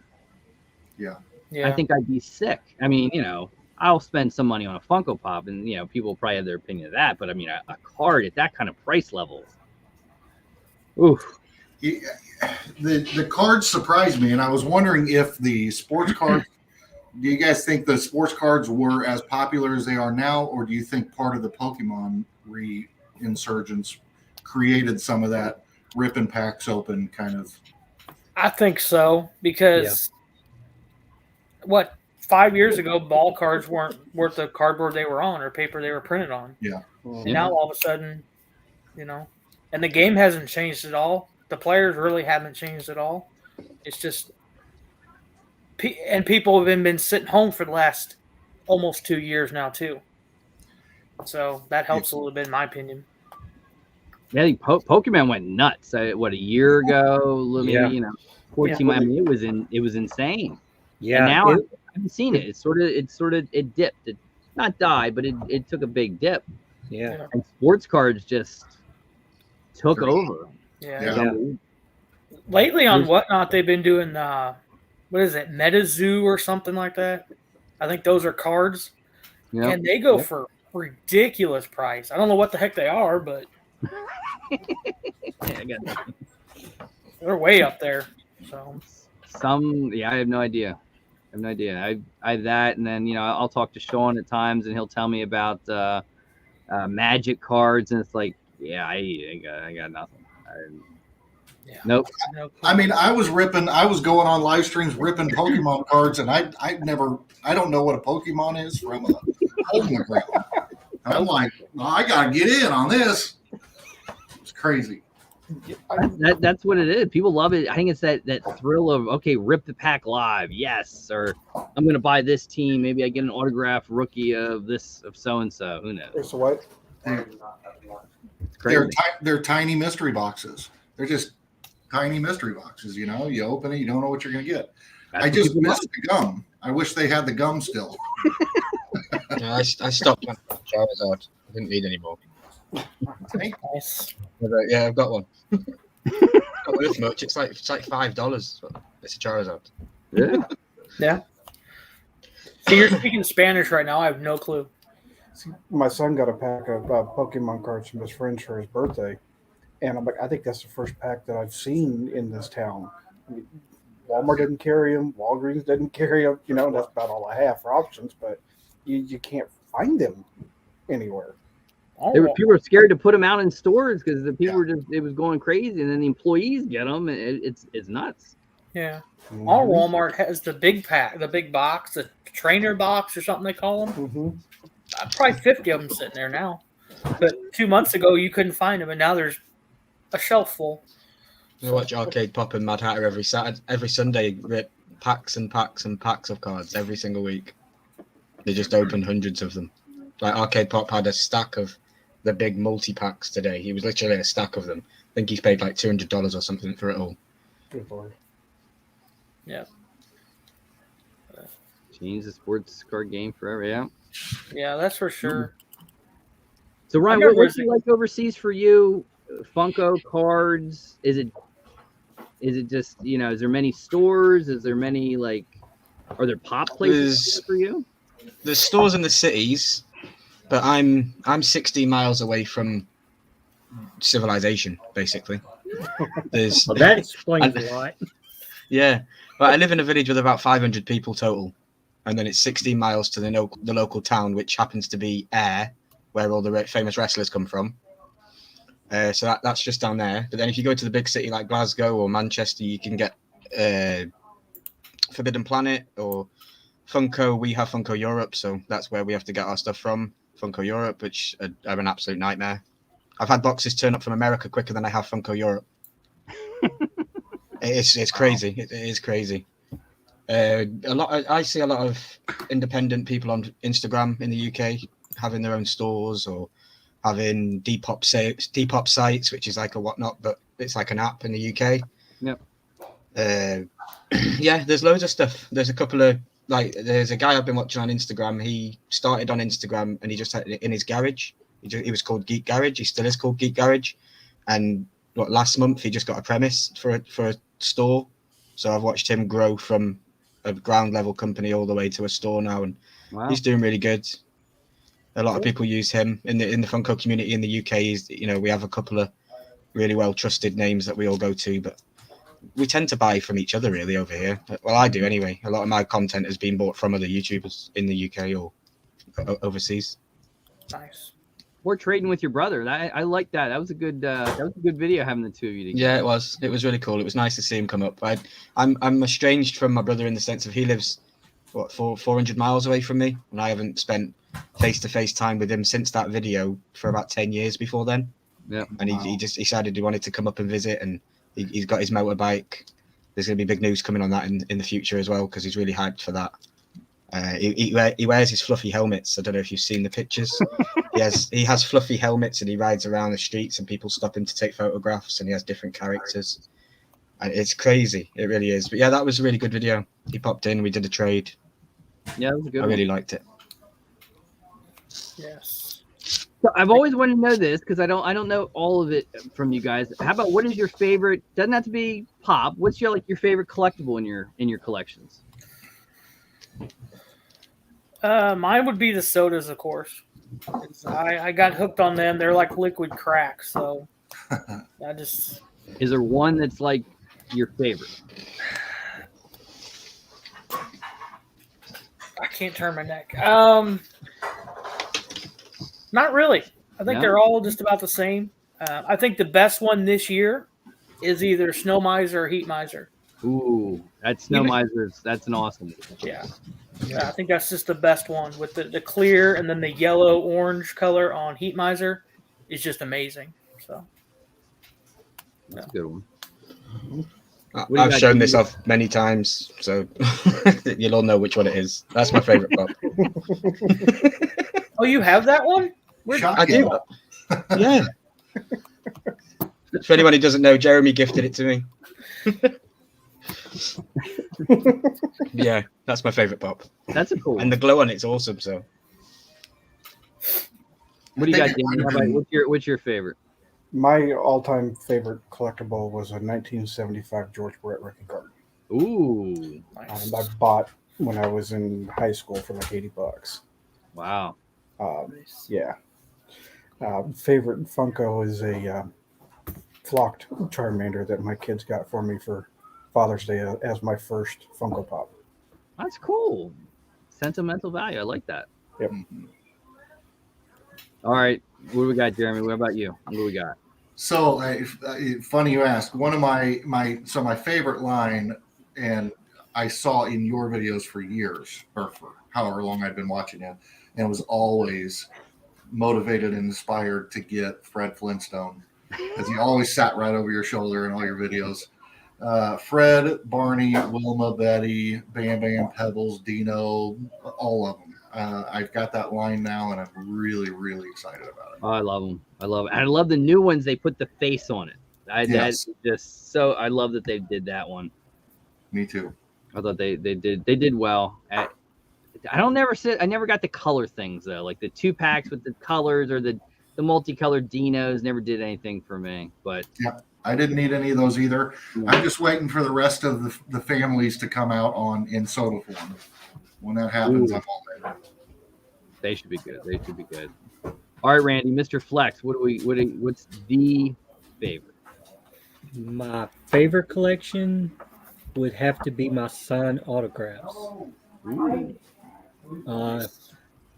yeah. I think I'd be sick. I mean, I'll spend some money on a Funko Pop, and people probably have their opinion of that. But I mean, a card at that kind of price level, oof. The cards surprised me, and I was wondering if the sports cards. Do you guys think the sports cards were as popular as they are now, or do you think part of the Pokemon reinsurgence created some of that ripping packs open kind of? I think so, because 5 years ago, ball cards weren't worth the cardboard they were on or paper they were printed on. Yeah. And now all of a sudden, and the game hasn't changed at all. The players really haven't changed at all. It's just, and people have been sitting home for the last almost 2 years now too. So that helps a little bit, in my opinion. Yeah, I think Pokemon went nuts. A year ago, maybe 14. I mean, it was insane. Yeah. And now I haven't seen it. It dipped. It not died, but it took a big dip. Yeah. And sports cards just took over. Yeah. Lately on Whatnot, they've been doing what is it, MetaZoo or something like that. I think those are cards, and they go for ridiculous price. I don't know what the heck they are, but I got that. They're way up there. So I have no idea. I have that, and then I'll talk to Sean at times, and he'll tell me about Magic cards, and it's like, I got nothing. Nope. I mean, I was going on live streams ripping Pokemon cards, and I don't know what a Pokemon is from a hole in the ground. I'm like, I gotta get in on this. It's crazy. That's what it is. People love it. I think it's that thrill of, okay, rip the pack live, yes, or I'm gonna buy this team. Maybe I get an autographed rookie of so and so. Who knows? So what? They're tiny mystery boxes. They're just tiny mystery boxes. You open it, you don't know what you're gonna get. I just missed the gum. I wish they had the gum still. Yeah, I stopped when Charizard. I didn't need any more. Nice. Yeah, I've got one. Not worth much. It's like $5. It's a Charizard. Yeah. So you're speaking Spanish right now. I have no clue. See, my son got a pack of Pokemon cards from his friends for his birthday, and I'm like, I think that's the first pack that I've seen in this town. I mean, Walmart didn't carry them. Walgreens didn't carry them. That's about all I have for options, but you can't find them anywhere. People were scared to put them out in stores because the people it was going crazy, and then the employees get them. It's nuts. Yeah. All Walmart has the big pack, the big box, the trainer box or something they call them. Mm-hmm. Probably 50 of them sitting there now. But 2 months ago, you couldn't find them, and now there's a shelf full. I watch Arcade Pop and Mad Hatter every Sunday. Rip packs and packs and packs of cards every single week. They just open hundreds of them. Like Arcade Pop had a stack of the big multi-packs today. He was literally a stack of them. I think he's paid like $200 or something for it all. Good Lord. Yeah. Change the sports card game forever, yeah. Yeah, that's for sure. So Ryan, what's it like overseas for you? Funko cards? Is it just, is there many stores? Is there many are there pop places for you? There's stores in the cities, but I'm 60 miles away from civilization, basically. Well, that explains a lot. Yeah, but I live in a village with about 500 people total, and then it's 16 miles to the local town, which happens to be Ayr, where all the famous wrestlers come from. So that's just down there. But then if you go to the big city like Glasgow or Manchester, you can get Forbidden Planet or Funko. We have Funko Europe, so that's where we have to get our stuff from. Funko Europe, which are an absolute nightmare. I've had boxes turn up from America quicker than I have Funko Europe. It's crazy. It is crazy. I see a lot of independent people on Instagram in the UK having their own stores or having Depop sites, which is like a whatnot, but it's like an app in the UK. Yep. Yeah, there's loads of stuff. There's a couple of there's a guy I've been watching on Instagram. He started on Instagram and he just had it in his garage. He was called Geek Garage. He still is called Geek Garage. And last month he just got a premise for a store. So I've watched him grow from a ground level company all the way to a store now, and he's doing really good. A lot of people use him in the Funko community in the UK. We have a couple of really well trusted names that we all go to, but we tend to buy from each other really over here. Well, I do anyway. A lot of my content has been bought from other YouTubers in the UK or overseas. Nice. Or trading with your brother. I like that. That was a good video having the two of you together. Yeah, it was. It was really cool. It was nice to see him come up. I'm estranged from my brother in the sense of he lives 400 miles away from me, and I haven't spent face-to-face time with him since that video for about 10 years before then. Yeah. And he just decided he wanted to come up and visit, and he's got his motorbike. There's going to be big news coming on that in the future as well, because he's really hyped for that. He wears his fluffy helmets. I don't know if you've seen the pictures. He has fluffy helmets and he rides around the streets and people stop him to take photographs, and he has different characters. And it's crazy. It really is. But yeah, that was a really good video. He popped in, we did a trade. Yeah, that was a good one. I really liked it. Yes. So I've always wanted to know this because I don't know all of it from you guys. How about what is your favorite? Doesn't have to be pop. What's your favorite collectible in your collections? Mine would be the sodas, of course. I got hooked on them. They're like liquid crack, so I just. Is there one that's like your favorite? I can't turn my neck. Not really. I think they're all just about the same. I think the best one this year is either Snow Miser or Heat Miser. Ooh, that Snow Miser's that's an awesome one. Yeah. I think that's just the best one with the clear and then the yellow orange color on Heat Miser is just amazing. So that's a good one. I've shown this off many times, so you'll all know which one it is. That's my favorite pop. Oh, you have that one? I do. Yeah. For anyone who doesn't know, Jeremy gifted it to me. Yeah, that's my favorite pop. That's a cool one. And the glow on it's awesome. So, what do you got, Dan? What's your favorite? My all-time favorite collectible was a 1975 George Brett wrecking card. Ooh, nice. I bought when I was in high school for like $80. Wow. Nice. Yeah. Favorite Funko is a flocked Charmander that my kids got for me for Father's Day as my first Funko Pop. That's cool. Sentimental value. I like that. Yep. All right. What do we got, Jeremy? What about you? What do we got? So funny you ask. One of my favorite line, and I saw in your videos for years, or for however long I'd been watching it, and was always motivated and inspired to get Fred Flintstone, because he always sat right over your shoulder in all your videos. Fred, Barney, Wilma, Betty, Bam Bam, Pebbles, Dino, all of them. I've got that line now, and I'm really, really excited about it. Oh, I love them. I love the new ones. They put the face on it. That's just so. I love that they did that one. Me too. I thought they did well. I never got the color things though, like the 2-packs with the colors or the multicolored dinos. Never did anything for me. But yeah, I didn't need any of those either. I'm just waiting for the rest of the families to come out in soda form. When that happens, I'm all in. They should be good. All right, Randy, Mr. Flex, what's the favorite? My favorite collection would have to be my signed autographs.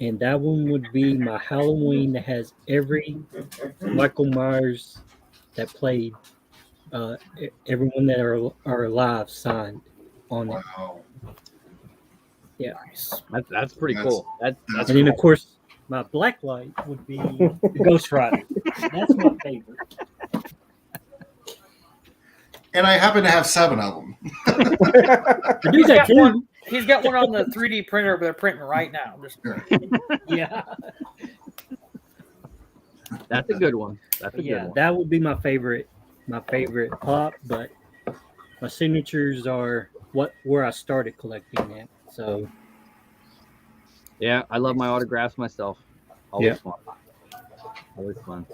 and that one would be my Halloween that has every Michael Myers that played, everyone that are alive signed on it. Wow. Yeah. Nice. That's pretty That's- cool. That's And then, of course, my black light would be the Ghost Rider. That's my favorite. And I happen to have 7 of them. He's got two. He's got one on the 3D printer, but they're printing right now. Yeah. that's a good one. That's a good Yeah, one. that would be my favorite pop, but my signatures are where I started collecting at. So Yeah, I love my autographs myself. Always fun. Always fun.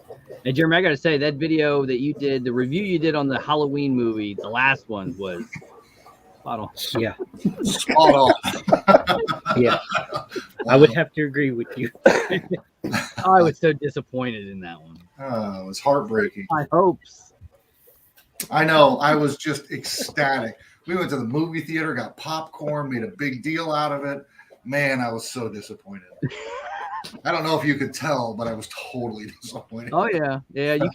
And Jeremy, I got to say, that video that you did, the review you did on the Halloween movie, the last one was spot on. yeah, Spot on. yeah, I would have to agree with you. I was so disappointed in that one. Oh, it was heartbreaking. My hopes. I know. I was just ecstatic. We went to the movie theater, got popcorn, made a big deal out of it. Man, I was so disappointed. I don't know if you could tell, but I was totally disappointed. Oh yeah, yeah. You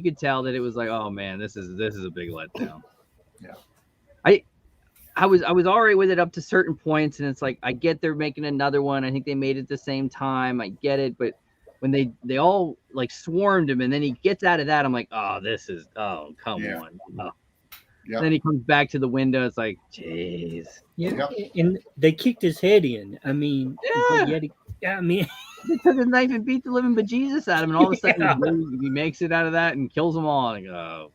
could tell that it was like, oh man, this is a big letdown. Yeah. I was all right with it up to certain points, and it's like I get they're making another one. I think they made it at the same time. I get it, but when they all like swarmed him, and then he gets out of that, I'm like, oh, come on. Oh. Yep. Then he comes back to the window. It's like, jeez. Yeah, and they kicked his head in. I mean, Yeah. They took a knife and beat the living bejesus out of him, and all of a sudden he makes it out of that and kills them all. Like, oh.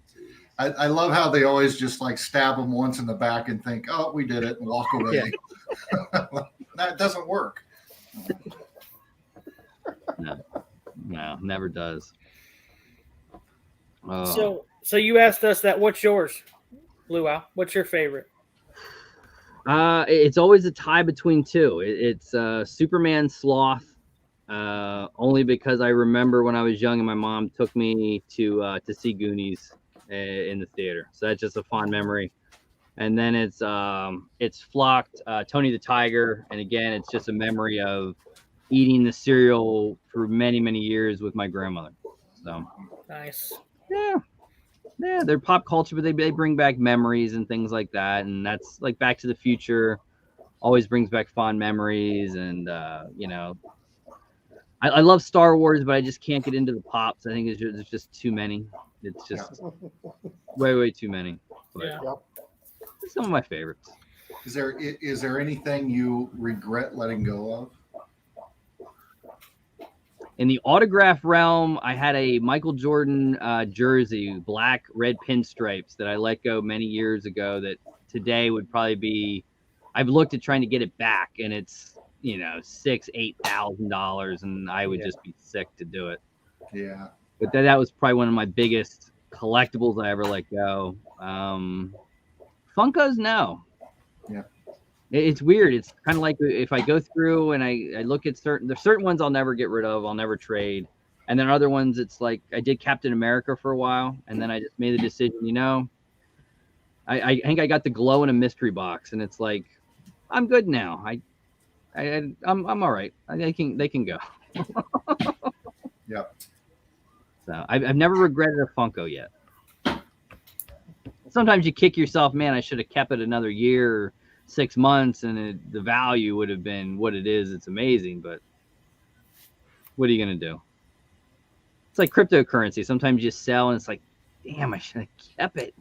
I love how they always just like stab him once in the back and think, oh, we did it, and walk away. That doesn't work. No, never does. So you asked us that. What's yours, Luau? What's your favorite? It's always a tie between two. It's Superman Sloth, only because I remember when I was young and my mom took me to see Goonies in the theater. So that's just a fond memory. And then it's Flocked, Tony the Tiger, and again, it's just a memory of eating the cereal for many, many years with my grandmother. So Nice. yeah, they're pop culture, but they bring back memories and things like that. And that's like Back to the Future always brings back fond memories. And I love Star Wars, but I just can't get into the pops. I think there's just too many. It's just way too many. But Yeah. some of my favorites. Is there anything you regret letting go of? In the autograph realm, I had a Michael Jordan jersey, black, red pinstripes that I let go many years ago that today would probably be, I've looked at trying to get it back, and it's, $6,000-$8,000, and I would just be sick to do it. Yeah. But that was probably one of my biggest collectibles I ever let go. Funkos, no. Yeah. It's weird. It's kind of like if I go through and I look at there's certain ones I'll never get rid of. I'll never trade. And then other ones, it's like I did Captain America for a while, and then I just made the decision, I think I got the glow in a mystery box, and it's like, I'm good now. I'm all right. They can go. Yep. So I've never regretted a Funko yet. Sometimes you kick yourself, man, I should have kept it another year or 6 months, and the value would have been what it is. It's amazing, but what are you going to do? It's like cryptocurrency. Sometimes you sell, and it's like, damn, I should have kept it.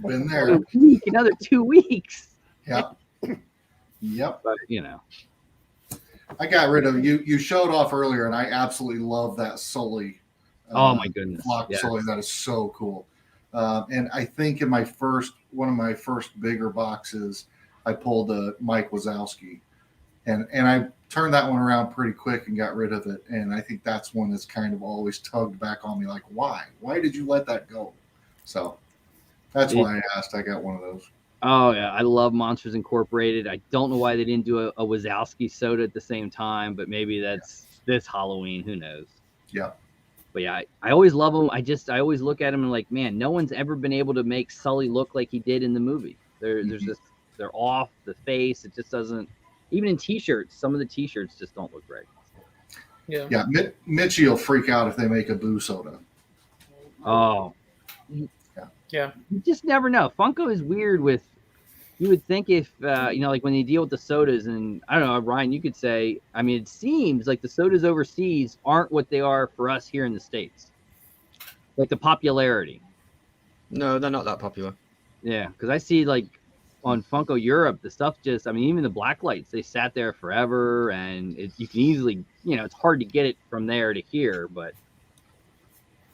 Been there. Another 2 weeks. Yep. Yep. But, I got rid of you. You showed off earlier, and I absolutely love that Sully. Oh my goodness! Flock Sully, that is so cool. And I think in one of my first bigger boxes, I pulled a Mike Wazowski, and I turned that one around pretty quick and got rid of it. And I think that's one that's kind of always tugged back on me, like, why did you let that go? So that's why I asked. I got one of those. Oh yeah, I love Monsters Incorporated. I don't know why they didn't do a Wazowski soda at the same time, but maybe that's this Halloween. Who knows? Yeah. But yeah, I always love them. I always look at them and like, man, no one's ever been able to make Sully look like he did in the movie. They're off the face. It just doesn't. Even in T-shirts, some of the T-shirts just don't look right. Yeah, Mitchie will freak out if they make a Boo soda. Oh, Yeah. you just never know. Funko is weird with. You would think if like when they deal with the sodas, and I don't know, Ryan, you could say. I mean, it seems like the sodas overseas aren't what they are for us here in the States. Like the popularity. No, they're not that popular. Yeah, because I see like on Funko Europe, the stuff just. I mean, even the black lights, they sat there forever, and you can easily, it's hard to get it from there to here, but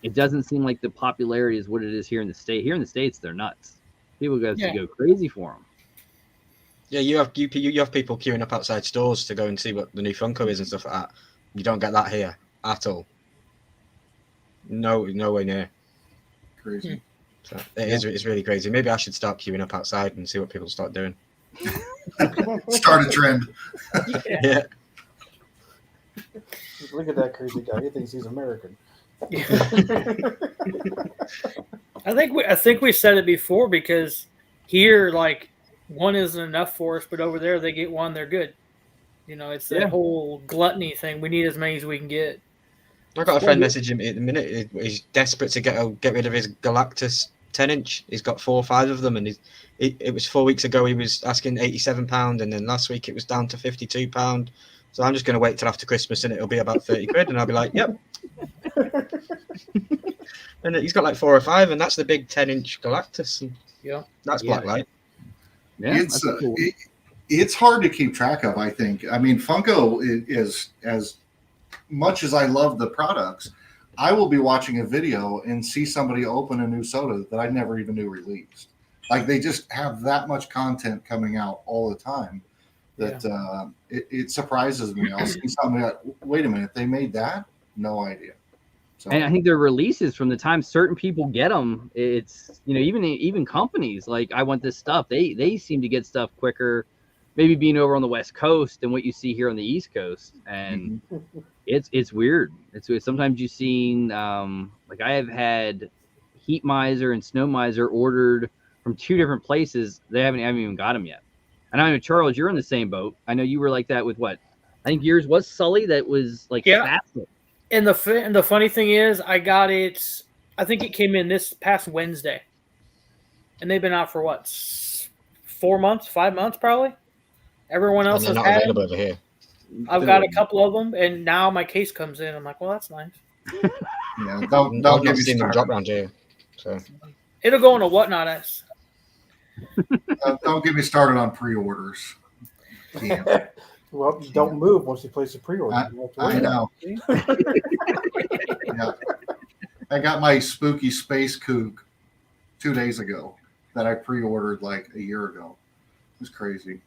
it doesn't seem like the popularity is what it is here in the States. Here in the States, they're nuts. People to go crazy for them. Yeah, you have people queuing up outside stores to go and see what the new Funko is and stuff like that. You don't get that here at all. No way near. Crazy. So it's really crazy. Maybe I should start queuing up outside and see what people start doing. Start a trend. Yeah. Look at that crazy guy. He thinks he's American. I think we said it before, because here, like, one isn't enough for us, but over there they get one, they're good. It's that whole gluttony thing. We need as many as we can get. I got a friend messaging me at the minute. He's desperate to get rid of his Galactus 10-inch. He's got 4 or 5 of them, and it was 4 weeks ago he was asking £87, and then last week it was down to £52. So I'm just going to wait till after Christmas, and it'll be about 30 quid, and I'll be like, yep. And he's got like 4 or 5, and that's the big 10-inch Galactus. And that's Blacklight. Yeah, it's hard to keep track of, I think. I mean, Funko is, as much as I love the products, I will be watching a video and see somebody open a new soda that I never even knew released. Like, they just have that much content coming out all the time that it surprises me. I'll see something like, wait a minute, they made that? No idea. So, and I think their releases, from the time certain people get them, it's even companies like, I want this stuff. They seem to get stuff quicker, maybe being over on the West Coast than what you see here on the East Coast, and it's weird. It's weird. Sometimes you've seen like, I have had Heat Miser and Snow Miser ordered from 2 different places. They haven't even got them yet. And I know, Charles, you're in the same boat. I know you were like that with what? I think yours was Sully, that was like faster. And the funny thing is, I got it. I think it came in this past Wednesday, and they've been out for what, 4 months, 5 months, probably. Everyone else has not had available them. over here. I've got a couple of them, and now my case comes in. I'm like, well, that's nice. Yeah, don't get me seen them started. drop around here. So It'll go in a whatnot S. Don't get me started on pre-orders. Yeah. Well, don't move once you place a pre-order. I know. Yeah. I got my spooky space kook 2 days ago that I pre-ordered like a year ago. It was crazy.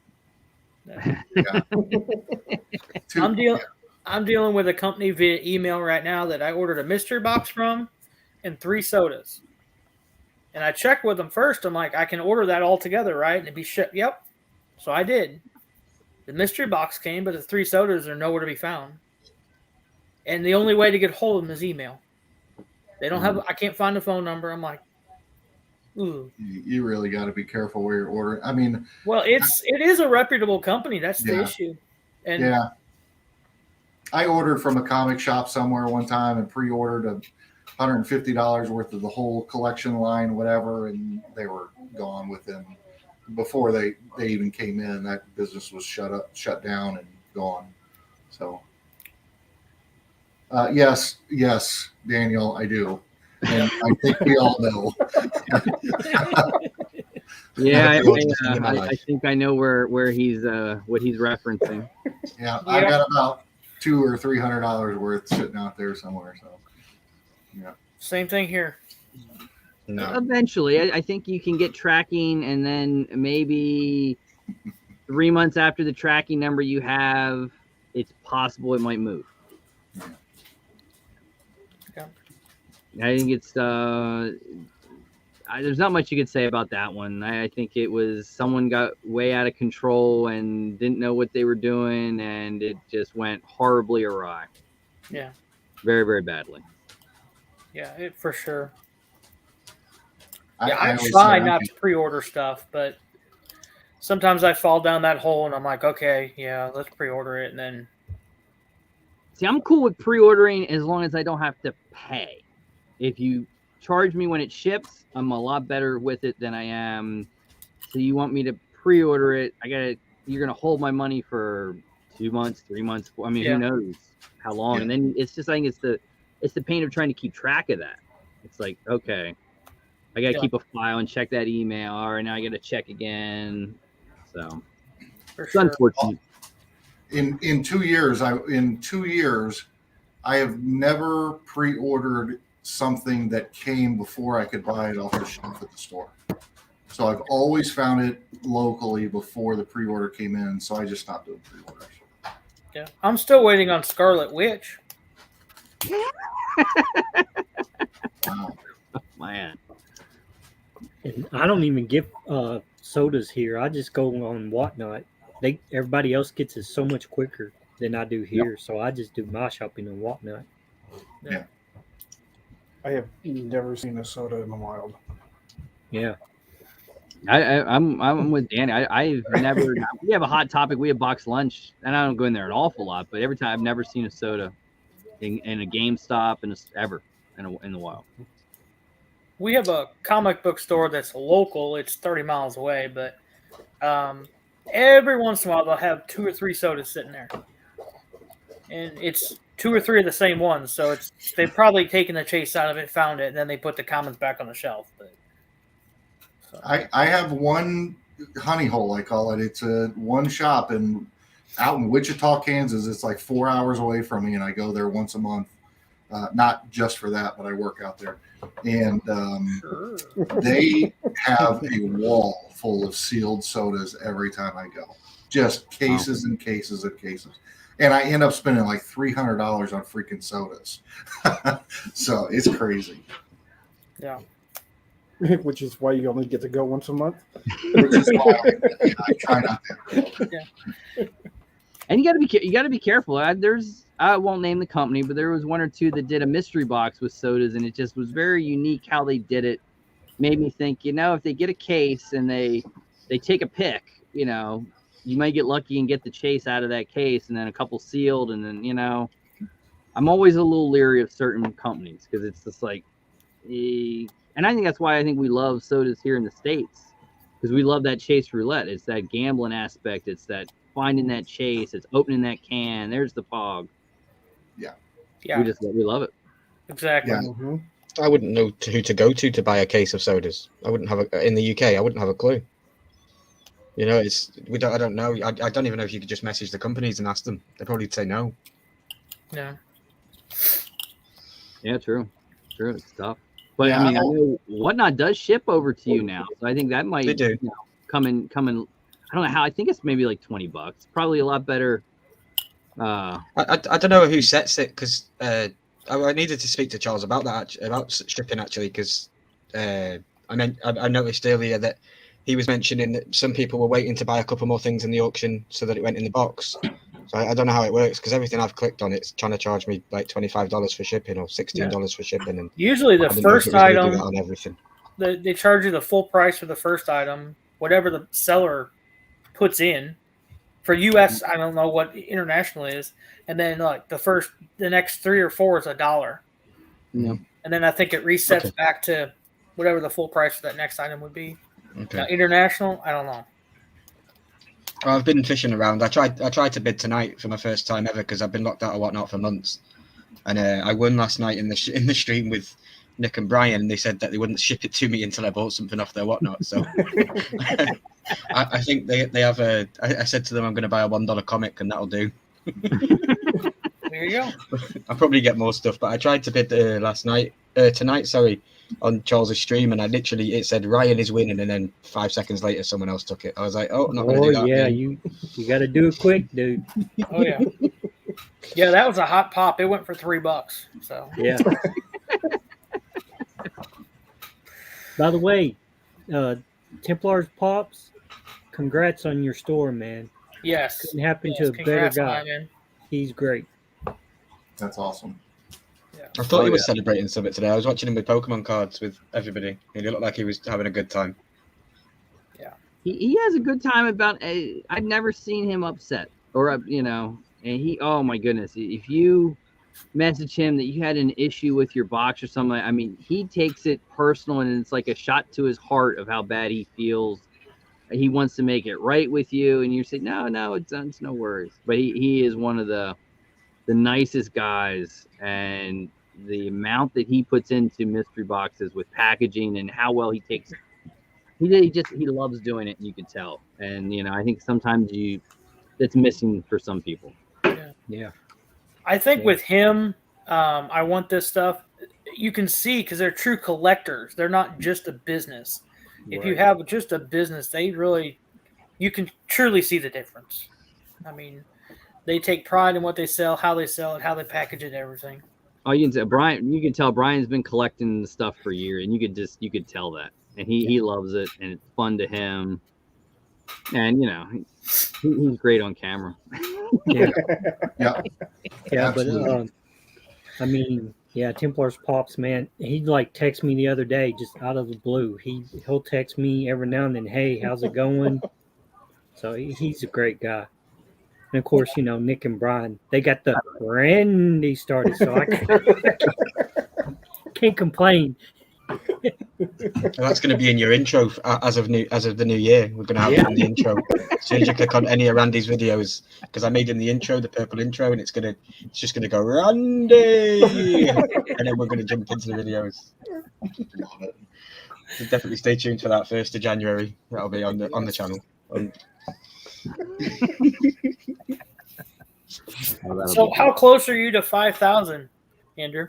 Yeah. I'm dealing with a company via email right now that I ordered a mystery box from and 3 sodas. And I checked with them first. I'm like, I can order that all together, right? And it'd be shipped. Yep. So I did. The mystery box came, but the 3 sodas are nowhere to be found. And the only way to get hold of them is email. They don't have. I can't find a phone number. I'm like, ooh. You really got to be careful where you're ordering. I mean, well, it is a reputable company. That's the issue. And I ordered from a comic shop somewhere one time and pre-ordered $150 worth of the whole collection line, whatever, and they were gone within. Before they even came in, that business was shut down and gone. So, yes, Daniel, I do, and I think we all know. Yeah, I think I know where he's what he's referencing. Yeah, I got about $200 or $300 worth sitting out there somewhere. So, yeah, same thing here. no. Eventually, I think you can get tracking, and then maybe 3 months after the tracking number you have, it's possible it might move. Yeah. I think it's there's not much you could say about that one. I think it was someone got way out of control and didn't know what they were doing, and it just went horribly awry. Yeah. Very, very badly. Yeah, for sure. I I always try say, not to pre-order stuff, but sometimes I fall down that hole and I'm like, okay, yeah, let's pre-order it, and then See, I'm cool with pre-ordering as long as I don't have to pay. If you charge me when it ships, I'm a lot better with it than I am. So you want me to pre-order it? You're gonna hold my money for 2 months, 3 months. I mean, Yeah. who knows how long? Yeah. And then it's just, I think it's the pain of trying to keep track of that. It's like, okay, I gotta Yeah. keep a file and check that email. All right, now I gotta check again. So For it's sure. unfortunate. In 2 years, I have never pre-ordered something that came before I could buy it off the shelf at the store. So I've always found it locally before the pre-order came in. So I just stopped doing pre-orders. Yeah. I'm still waiting on Scarlet Witch. Wow. Man, And I don't even get sodas here. I just go on Whatnot. Everybody else gets it so much quicker than I do here, so I just do my shopping on Whatnot. I have never seen a soda in the wild. Yeah. I'm with Danny. I've never. We have a Hot Topic. We have box lunch, and I don't go in there an awful lot. But every time, I've never seen a soda in a GameStop ever in the wild. We have a comic book store that's local. It's 30 miles away, but every once in a while they'll have 2 or 3 sodas sitting there, and it's 2 or 3 of the same ones. So they've probably taken the chase out of it, found it, and then they put the commons back on the shelf. But I have one honey hole, I call it. It's a one shop out in Wichita, Kansas. It's like 4 hours away from me, and I go there once a month. Not just for that, but I work out there. And they have a wall full of sealed sodas every time I go. Just cases and cases and cases. And I end up spending like $300 on freaking sodas. So it's crazy. yeah. Which is why you only get to go once a month. Which is why I try not to. And you gotta be careful. I won't name the company, but there was 1 or 2 that did a mystery box with sodas, and it just was very unique how they did it. Made me think, if they get a case and they take a pick, you might get lucky and get the chase out of that case, and then a couple sealed, and then I'm always a little leery of certain companies because it's just like, and I think that's why I think we love sodas here in the States, because we love that chase roulette. It's that gambling aspect. It's that finding that chase. It's opening that can. There's the pog. Yeah. We love it. Exactly. Yeah. Mm-hmm. I wouldn't know who to go to buy a case of sodas. I wouldn't have in the UK. I wouldn't have a clue. I don't know. I don't even know if you could just message the companies and ask them. They'd probably say no. Yeah. Yeah, true. It's tough. But Yeah, I know Whatnot does ship over to you now, so I think that might They do. come in. I don't know how. I think it's maybe like $20. Probably a lot better. I don't know who sets it because I needed to speak to Charles about that about shipping actually because I noticed earlier that he was mentioning that some people were waiting to buy a couple more things in the auction so that it went in the box. So I don't know how it works because everything I've clicked on it's trying to charge me like $25 for shipping or $16 for shipping. And Usually the I didn't know if first it was gonna do item, that on everything. they charge you the full price for the first item, whatever the seller puts in. For US, I don't know what international is, and then like the next 3 or 4 is $1. Yeah. And then I think it resets back to whatever the full price for that next item would be. Okay. Now, international, I don't know. I've been fishing around. I tried to bid tonight for my first time ever because I've been locked out of Whatnot for months, and I won last night in the stream with Nick and Brian. And they said that they wouldn't ship it to me until I bought something off their Whatnot. So I think they have I said to them I'm going to buy a $1 comic and that'll do. There you go. I'll probably get more stuff, but I tried to bid tonight, on Charles' stream, and it said Ryan is winning, and then 5 seconds later someone else took it. I was like, I'm not going to do that. Yeah, again. you got to do it quick, dude. Oh yeah. Yeah, that was a hot pop. It went for $3. So Yeah. By the way, Templar's Pops, congrats on your store, man. yes. Couldn't happen to a better Congrats on guy. that, man. He's great. That's awesome. I thought he was celebrating something today. I was watching him with Pokemon cards with everybody. He looked like he was having a good time. He has a good time I've never seen him upset or and oh my goodness, if you message him that you had an issue with your box or something, I mean, he takes it personal, and it's like a shot to his heart of how bad he feels. He wants to make it right with you, and you say, no, it's no worries. But he is one of the nicest guys, and the amount that he puts into mystery boxes with packaging and how well he takes it. He loves doing it, and you can tell. And I think sometimes it's missing for some people. Yeah. I think with him, I want this stuff. You can see because they're true collectors. They're not just a business. If you have just a business, you can truly see the difference. I mean, they take pride in what they sell, how they sell it, how they package it, everything. Oh, you can say Brian. You can tell Brian's been collecting the stuff for years, and you could tell that, and he loves it, and it's fun to him, and he's great on camera. Yeah. Yeah. Yeah, Absolutely. but I mean, yeah, Templar's Pops, man, he'd like text me the other day just out of the blue. He'll text me every now and then, hey, how's it going? So he's a great guy. And of course, Nick and Brian, they got the brandy started, so I can't complain. That's going to be in your intro as of the new year. We're going to have it in the intro. As soon as you click on any of Randy's videos, because I made him the intro, the purple intro, and it's just going to go Randy, and then we're going to jump into the videos. So definitely stay tuned for that 1st of January. That'll be on the channel. So, how close are you to 5,000, Andrew?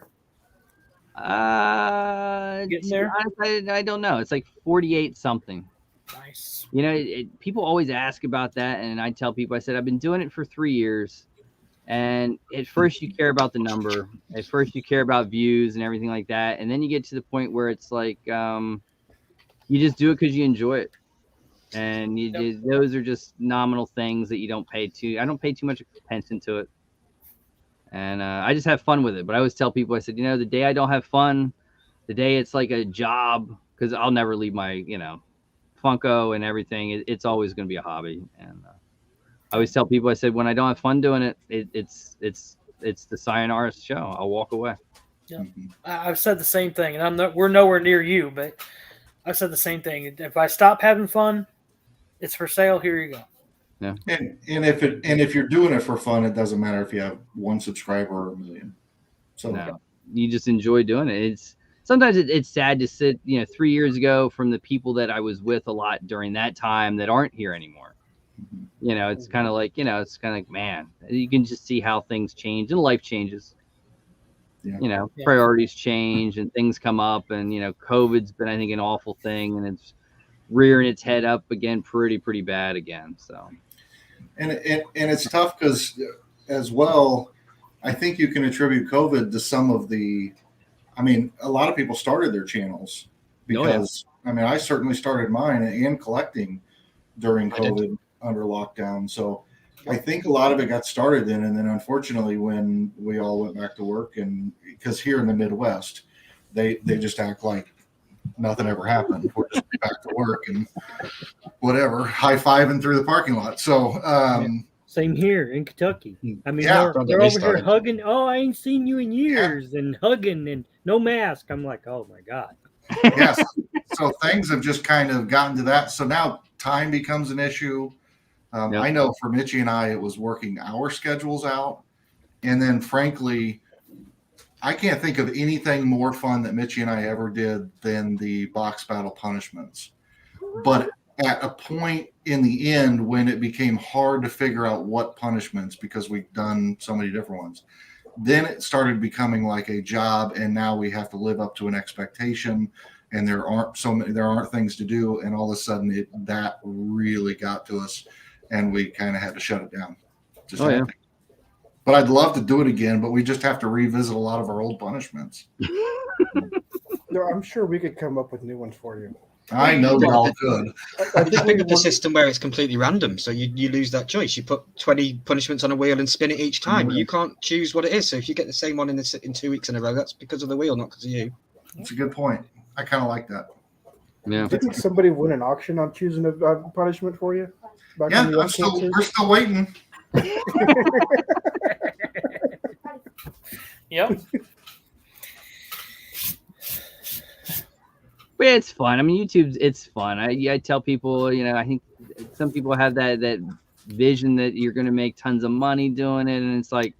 Getting there? I don't know. It's like 48 something. Nice. People always ask about that, and I tell people, I said, I've been doing it for 3 years, and at first you care about the number, at first you care about views and everything like that, and then you get to the point where it's like you just do it because you enjoy it, and those are just nominal things that you don't pay I don't pay too much attention to it. And I just have fun with it. But I always tell people, I said, the day I don't have fun, the day it's like a job, because I'll never leave my, Funko and everything. It's always going to be a hobby. And I always tell people, I said, when I don't have fun doing it, it's the sayonara show. I'll walk away. Yeah, I've said the same thing, and we're nowhere near you, but I've said the same thing. If I stop having fun, it's for sale. Here you go. Yeah. And if you're doing it for fun, it doesn't matter if you have 1 subscriber or 1 million. So you just enjoy doing it. Sometimes it's sad to sit, 3 years ago from the people that I was with a lot during that time that aren't here anymore. It's kind of like, man, you can just see how things change and life changes. Yeah. Priorities change and things come up, and COVID's been, I think, an awful thing, and it's rearing its head up again pretty bad again. So. And it's tough because, as well, I think you can attribute COVID to some of the. I mean, a lot of people started their channels because I certainly started mine and collecting during COVID under lockdown. So I think a lot of it got started then, and then unfortunately, when we all went back to work, and because here in the Midwest, they just act like nothing ever happened. We're just back to work and whatever, high-fiving through the parking lot. So same here in Kentucky. I mean, Yeah. they're over here hugging. Oh, I ain't seen you in years, and hugging and no mask. I'm like, oh my God. yes. So things have just kind of gotten to that. So now time becomes an issue. I know for Mitchie and I, it was working our schedules out. And then frankly, I can't think of anything more fun that Mitchie and I ever did than the box battle punishments. But at a point in the end when it became hard to figure out what punishments, because we've done so many different ones, then it started becoming like a job, and now we have to live up to an expectation, and there aren't things to do, and all of a sudden that really got to us, and we kind of had to shut it down. But I'd love to do it again, but we just have to revisit a lot of our old punishments. I'm sure we could come up with new ones for you. I know they're all good. I just think of the system where it's completely random, so you lose that choice. You put 20 punishments on a wheel and spin it each time. You can't choose what it is. So if you get the same one in 2 weeks in a row, that's because of the wheel, not because of you. That's a good point. I kind of like that. Yeah. Didn't somebody win an auction on choosing a punishment for you? We're still waiting. Yep. But it's fun. I mean, it's fun. I tell people, you know, I think some people have that vision that you're going to make tons of money doing it, and it's like,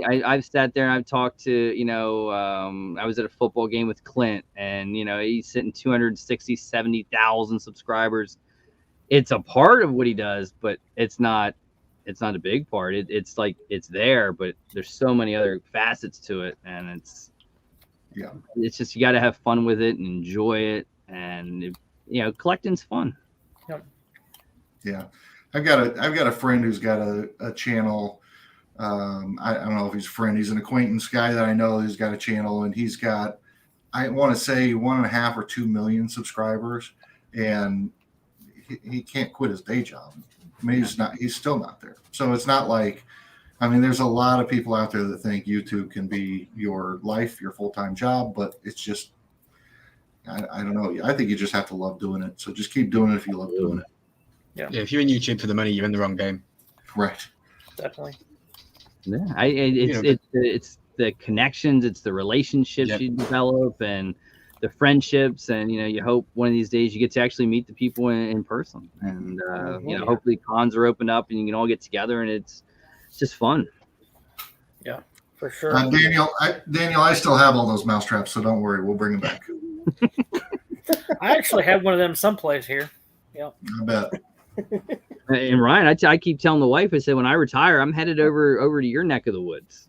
I've sat there and I've talked to, you know, I was at a football game with Clint, and you know, he's sitting 270,000 subscribers. It's a part of what he does, but it's not a big part. It's like it's there, but there's so many other facets to it, and it's just, you got to have fun with it and enjoy it, and you know, collecting's fun. Yeah, I've got a friend who's got a channel. I don't know if he's a friend. He's an acquaintance guy that I know who's got a channel, and he's got, I want to say 1.5 or 2 million subscribers, and he can't quit his day job. I mean, he's still not there. So it's not like, I mean, there's a lot of people out there that think YouTube can be your life, your full-time job, but it's just, I don't know. I think you just have to love doing it. So just keep doing it if you love doing it. Yeah, if you're in YouTube for the money, you're in the wrong game. Right. Definitely. Yeah, it's the connections, it's the relationships you develop, and the friendships, and you know, you hope one of these days you get to actually meet the people in person, and you know, hopefully cons are opened up and you can all get together, and it's just fun. Yeah, for sure. Daniel, I still have all those mouse traps, so don't worry, we'll bring them back. I actually have one of them someplace here. Yep. I bet. And Ryan, I keep telling the wife, I said, when I retire, I'm headed over to your neck of the woods.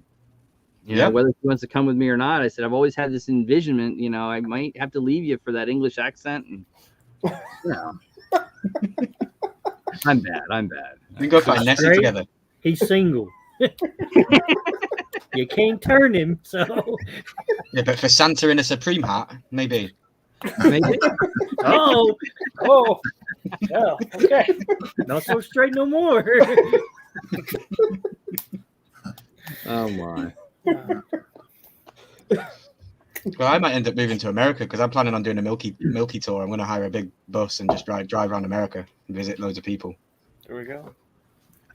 You know, whether she wants to come with me or not. I said, I've always had this envisionment, you know, I might have to leave you for that English accent. And you know, I'm bad. We can go find Nessie together. He's single. You can't turn him, so. Yeah, but for Santa in a Supreme hat, maybe. Oh, yeah, okay. Not so straight no more. Oh my. Well, I might end up moving to America because I'm planning on doing a Milky tour. I'm going to hire a big bus and just drive around America and visit loads of people. There we go. That'd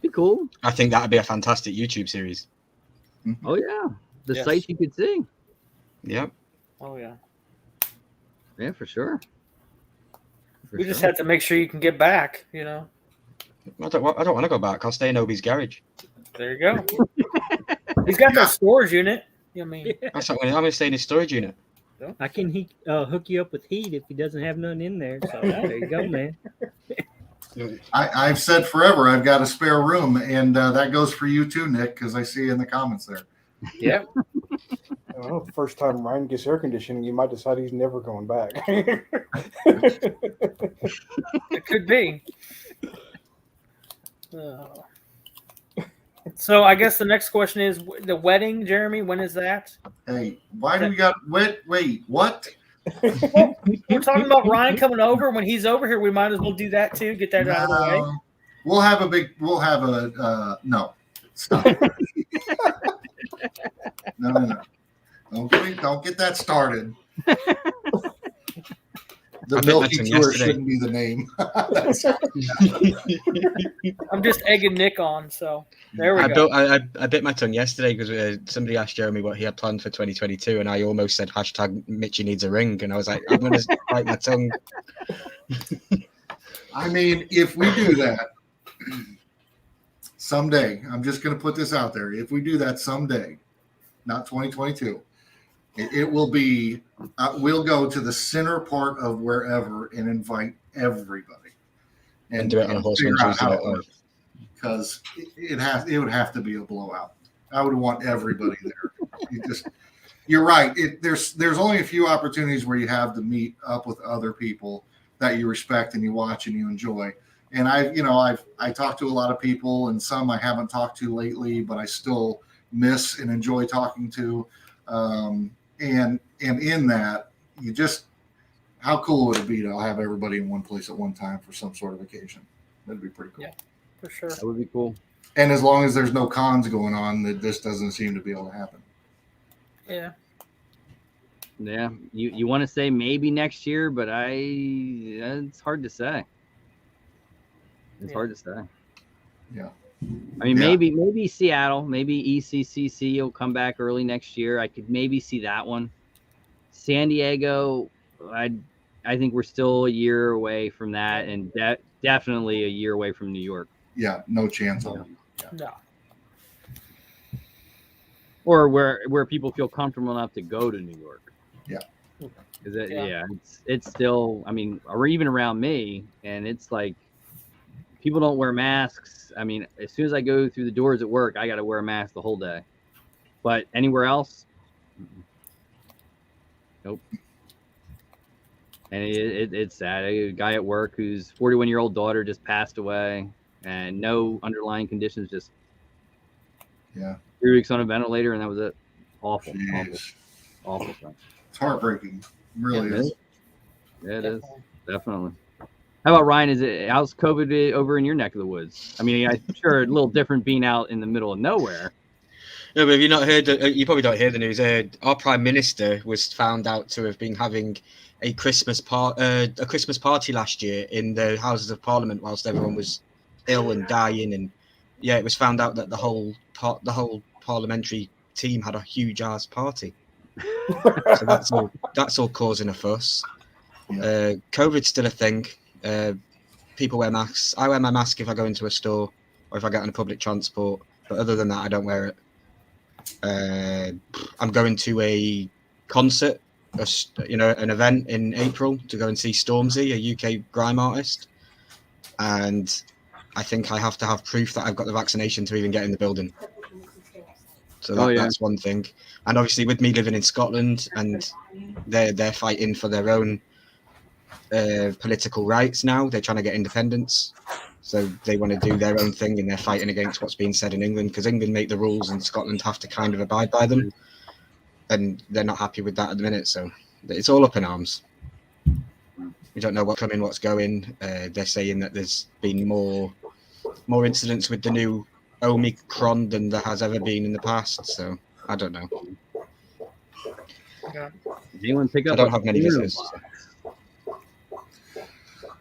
be cool. I think that'd be a fantastic YouTube series. Oh yeah, the sights you could see. Yep. Oh yeah. Yeah, for sure. We just have to make sure you can get back, you know. I don't want to go back. I'll stay in Obi's garage. There you go. He's got that storage unit. I mean, That's not, I'm going to stay in his storage unit. I can hook you up with heat if he doesn't have none in there. So there you go, man. I've said forever I've got a spare room, and that goes for you too, Nick, because I see in the comments there. Yeah. Well, the first time Ryan gets air conditioning, you might decide he's never going back. It could be. So I guess the next question is the wedding, Jeremy. When is that? Hey, why do we got wait, what? We're talking about Ryan coming over. When he's over here, we might as well do that too. Get that out of the way. We'll have a no. Stop. No. Don't get that started. The Milky Tour shouldn't be the name. I'm just egging Nick on, so there we go. I bit my tongue yesterday because somebody asked Jeremy what he had planned for 2022, and I almost said #Mitchie needs a ring, and I was like, I'm going to bite my tongue. I mean, if we do that someday, I'm just going to put this out there. If we do that someday, not 2022, it will be, we'll go to the center part of wherever and invite everybody. And do it on a Horseman Tuesday. Because it would have to be a blowout. I would want everybody there. You're right. There's only a few opportunities where you have to meet up with other people that you respect and you watch and you enjoy. And I talked to a lot of people, and some I haven't talked to lately, but I still miss and enjoy talking to. And in that, you just, how cool would it be to have everybody in one place at one time for some sort of occasion? That'd be pretty cool. Yeah, for sure. That would be cool. And as long as there's no cons going on, that this doesn't seem to be able to happen. Yeah. Yeah, you want to say maybe next year, but it's hard to say. It's hard to say. Yeah. I mean, Yeah. maybe Seattle, maybe ECCC will come back early next year. I could maybe see that one. San Diego, I think we're still a year away from that, and definitely a year away from New York. Yeah, no chance on them. Yeah. No. Or where people feel comfortable enough to go to New York. Yeah. Is it? Yeah. Yeah, it's still. I mean, or even around me, and it's like people don't wear masks. I mean, as soon as I go through the doors at work, I got to wear a mask the whole day. But anywhere else, nope. And it's sad. A guy at work whose 41-year-old daughter just passed away, and no underlying conditions, just 3 weeks on a ventilator, and that was it. Awful, awful thing. It's heartbreaking. It really is. Yeah, it is. Definitely. How about Ryan? How's COVID over in your neck of the woods? I mean, I'm sure a little different being out in the middle of nowhere. No, but have you not heard? You probably don't hear the news. Our Prime Minister was found out to have been having a Christmas party last year in the Houses of Parliament whilst everyone was ill and dying, and it was found out that the whole parliamentary team had a huge ass party. So that's all causing a fuss. COVID's still a thing. People wear masks. I wear my mask if I go into a store or if I get on public transport, but other than that, I don't wear it. I'm going to a concert, an event in April to go and see Stormzy, a UK grime artist, and I think I have to have proof that I've got the vaccination to even get in the building. So that's one thing. And obviously, with me living in Scotland, and they're fighting for their own political rights now. They're trying to get independence, so they want to do their own thing, and they're fighting against what's being said in England, because England make the rules and Scotland have to kind of abide by them, and they're not happy with that at the minute. So it's all up in arms. We don't know what's coming, what's going. They're saying that there's been more incidents with the new Omicron than there has ever been in the past. So I don't know. Yeah. Did anyone pick up? I don't have many visitors.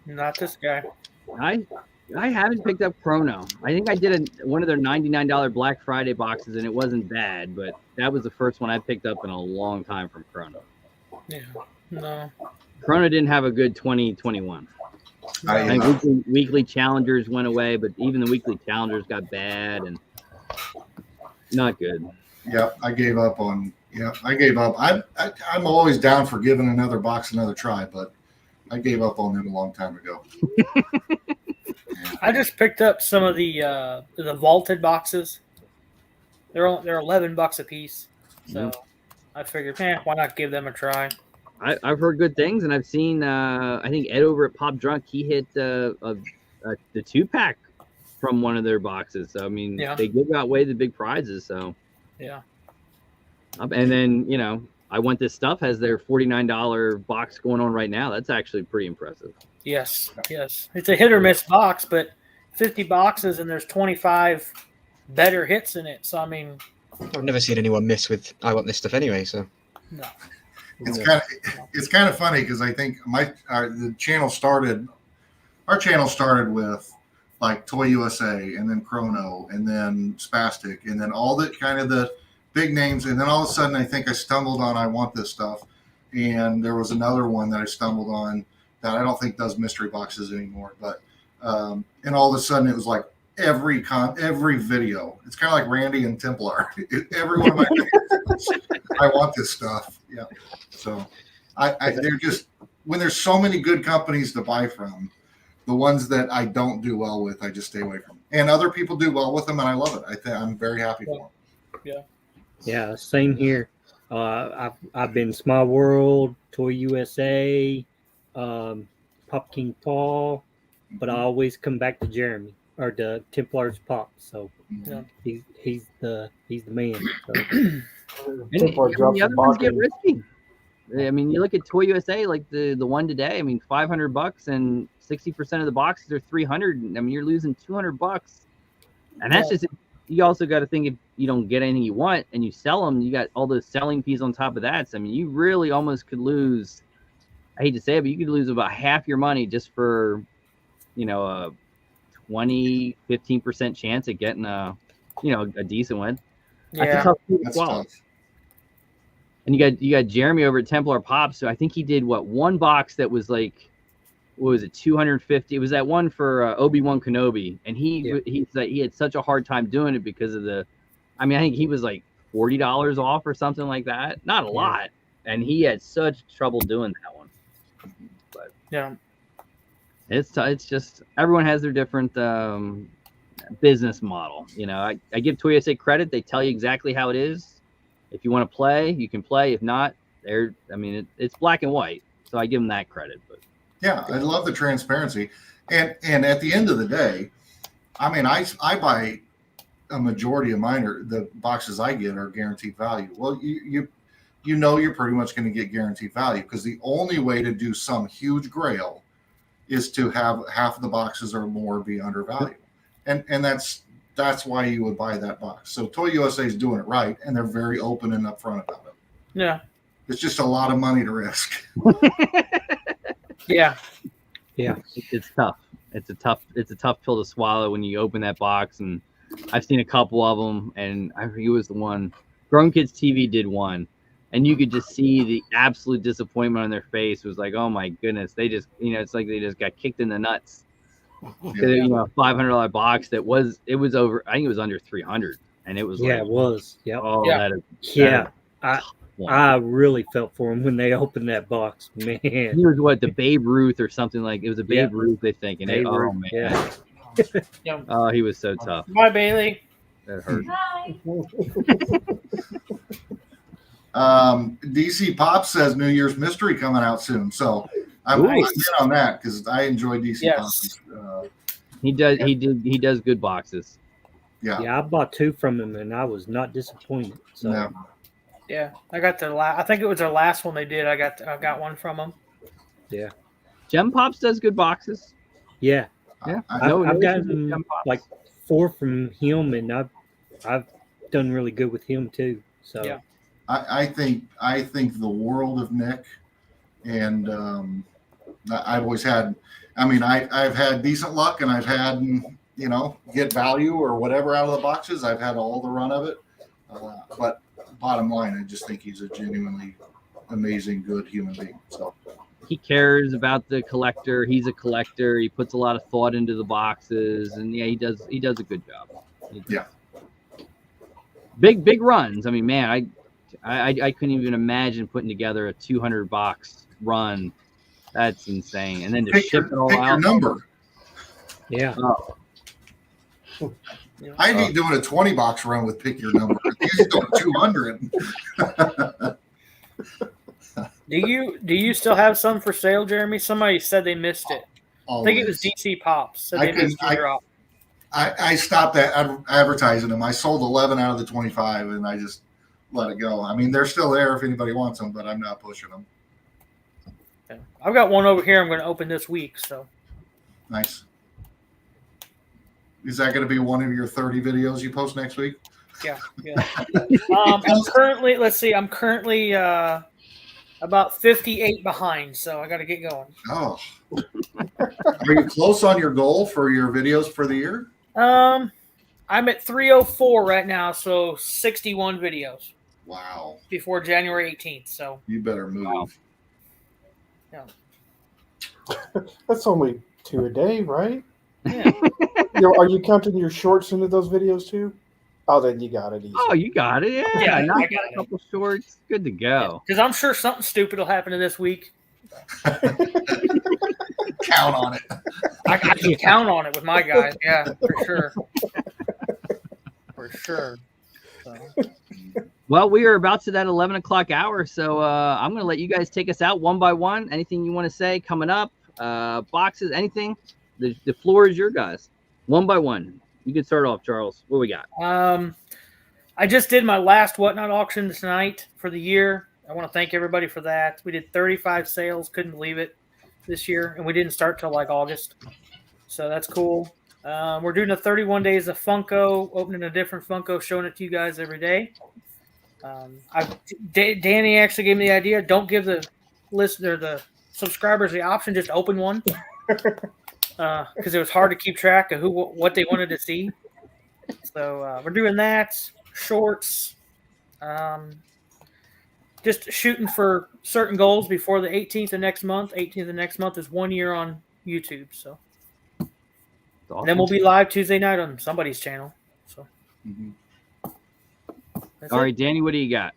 Not this guy. I haven't picked up Chrono. I think I did one of their $99 Black Friday boxes, and it wasn't bad, but that was the first one I picked up in a long time from Chrono. Yeah. No. Chrono didn't have a good 2021. And weekly challengers went away, but even the weekly challengers got bad and not good. Yeah, I gave up on. Yeah, I gave up. I'm always down for giving another box another try, but I gave up on them a long time ago. I just picked up some of the vaulted boxes. They're $11 a piece, so I figured, why not give them a try? I've heard good things, and I've seen. I think Ed over at Pop Drunk, he hit the 2-pack from one of their boxes. So I mean, they give away the big prizes. So yeah. And then I Want This Stuff has their $49 box going on right now. That's actually pretty impressive. Yes. It's a hit or miss box, but 50 boxes and there's 25 better hits in it. So I mean, I've never seen anyone miss with I Want This Stuff anyway. So no. It's kind of funny because I think our channel started with like Toy USA and then Chrono and then Spastic and then all the kind of the big names, and then all of a sudden I think I stumbled on I Want This Stuff, and there was another one that I stumbled on that I don't think does mystery boxes anymore, but and all of a sudden it was like every video. It's kind of like Randy and Templar. Every one of my videos, I Want This Stuff. Yeah. So they're just, when there's so many good companies to buy from, the ones that I don't do well with, I just stay away from. And other people do well with them, and I love it. I'm very happy for them. Yeah, same here. I've been Small World, Toy USA, Pop King Paul, but I always come back to Jeremy or the Templar's Pop. So he's the man. So. And the other ones get risky. I mean, you look at Toy USA, like the one today. I mean, $500 and 60% of the boxes are $300. I mean, you're losing $200, and that's just. You also got to think, if you don't get anything you want and you sell them, you got all those selling fees on top of that. So I mean, you really almost could lose. I hate to say it, but you could lose about half your money just for, a 15% chance at getting a decent one. That's Yeah. a tough pill to That's swallow. tough. And you got Jeremy over at Templar Pops. So I think he did one box that was like, what was it, 250? It was that one for Obi-Wan Kenobi, and he had such a hard time doing it because of I think he was like $40 off or something like that. Not a lot, and he had such trouble doing that one. But Yeah. it's just everyone has their different business model. I give Toy USA credit; they tell you exactly how it is. If you want to play, you can play. If not, it's black and white. So I give them that credit. But yeah, I love the transparency. And at the end of the day, I buy a majority of mine, the boxes I get are guaranteed value. Well, you're pretty much going to get guaranteed value, because the only way to do some huge grail is to have half of the boxes or more be undervalued. And that's why you would buy that box. So Toy USA is doing it right, and they're very open and upfront about it. Yeah. It's just a lot of money to risk. Yeah. It's tough. It's a tough pill to swallow when you open that box. And I've seen a couple of them, and I think it was the one Grown Kids TV did one, and you could just see the absolute disappointment on their face. It was like, oh my goodness, they just it's like they just got kicked in the nuts. Yeah. A $500 box that was over. I think it was under 300, and it was it was. Yep. Oh, Yeah. that is I really felt for him when they opened that box, man. He was the Babe Ruth or something like. It was a Babe Ruth, I think. And Babe oh Ruth, man, Yeah. oh, he was so tough. Bye, Bailey. That hurt. DC Pop says New Year's Mystery coming out soon, so I'm in on that because I enjoy DC Yes. Pop. He does good boxes. Yeah, I bought 2 from him, and I was not disappointed. So yeah. Yeah, I got their I think it was their last one they did. I got one from them. yeah, Gem Pops does good boxes. yeah. Yeah, I've gotten like 4 from him, and I've done really good with him too. So Yeah. I think the world of Nick, and I've always had. I've had decent luck, and I've had get value or whatever out of the boxes. I've had all the run of it, but bottom line, I just think he's a genuinely amazing, good human being. So he cares about the collector. He's a collector. He puts a lot of thought into the boxes, and he does a good job. Yeah. Big runs. Man, I couldn't even imagine putting together a 200 box run. That's insane. And then to ship it all pick out. your number. yeah. I hate doing a 20 box run with pick your number. You go 200. Do you still have some for sale, Jeremy? Somebody said they missed it. I think it was DC Pops. Said they missed your drop. I stopped advertising them. I sold 11 out of the 25, and I just let it go. They're still there if anybody wants them, but I'm not pushing them. Yeah. I've got one over here I'm going to open this week. So Nice. Is that going to be one of your 30 videos you post next week? yeah. I'm currently about 58 behind, so I got to get going. Oh. Are you close on your goal for your videos for the year? I'm at 304 right now, so 61 videos Wow. before January 18th. So You better move. Wow. That's only 2 a day, right? yeah. Are you counting your shorts into those videos too? Oh, then you got it easy. Oh, you got it. Yeah, I knock got out it. a couple shorts. Good to go. Because I'm sure something stupid will happen to this week. Count on it. I can count on it with my guys. Yeah, for sure. For sure. So. Well, we are about to that 11 o'clock hour, so I'm going to let you guys take us out one by one. Anything you want to say coming up? Boxes, anything? The floor is your guys. One by one. You can start off, Charles. What we got? I just did my last Whatnot auction tonight for the year. I want to thank everybody for that. We did 35 sales. Couldn't believe it this year, and we didn't start till like August. So that's cool. We're doing the 31 days of Funko, opening a different Funko, showing it to you guys every day. Danny actually gave me the idea. Don't give the listener, the subscribers, the option. Just open one. because it was hard to keep track of what they wanted to see. So we're doing that. Shorts. Just shooting for certain goals before the 18th of next month. 18th of next month is 1 year on YouTube. So Awesome. then we'll be live Tuesday night on somebody's channel. So that's All it. right, Danny, what do you got?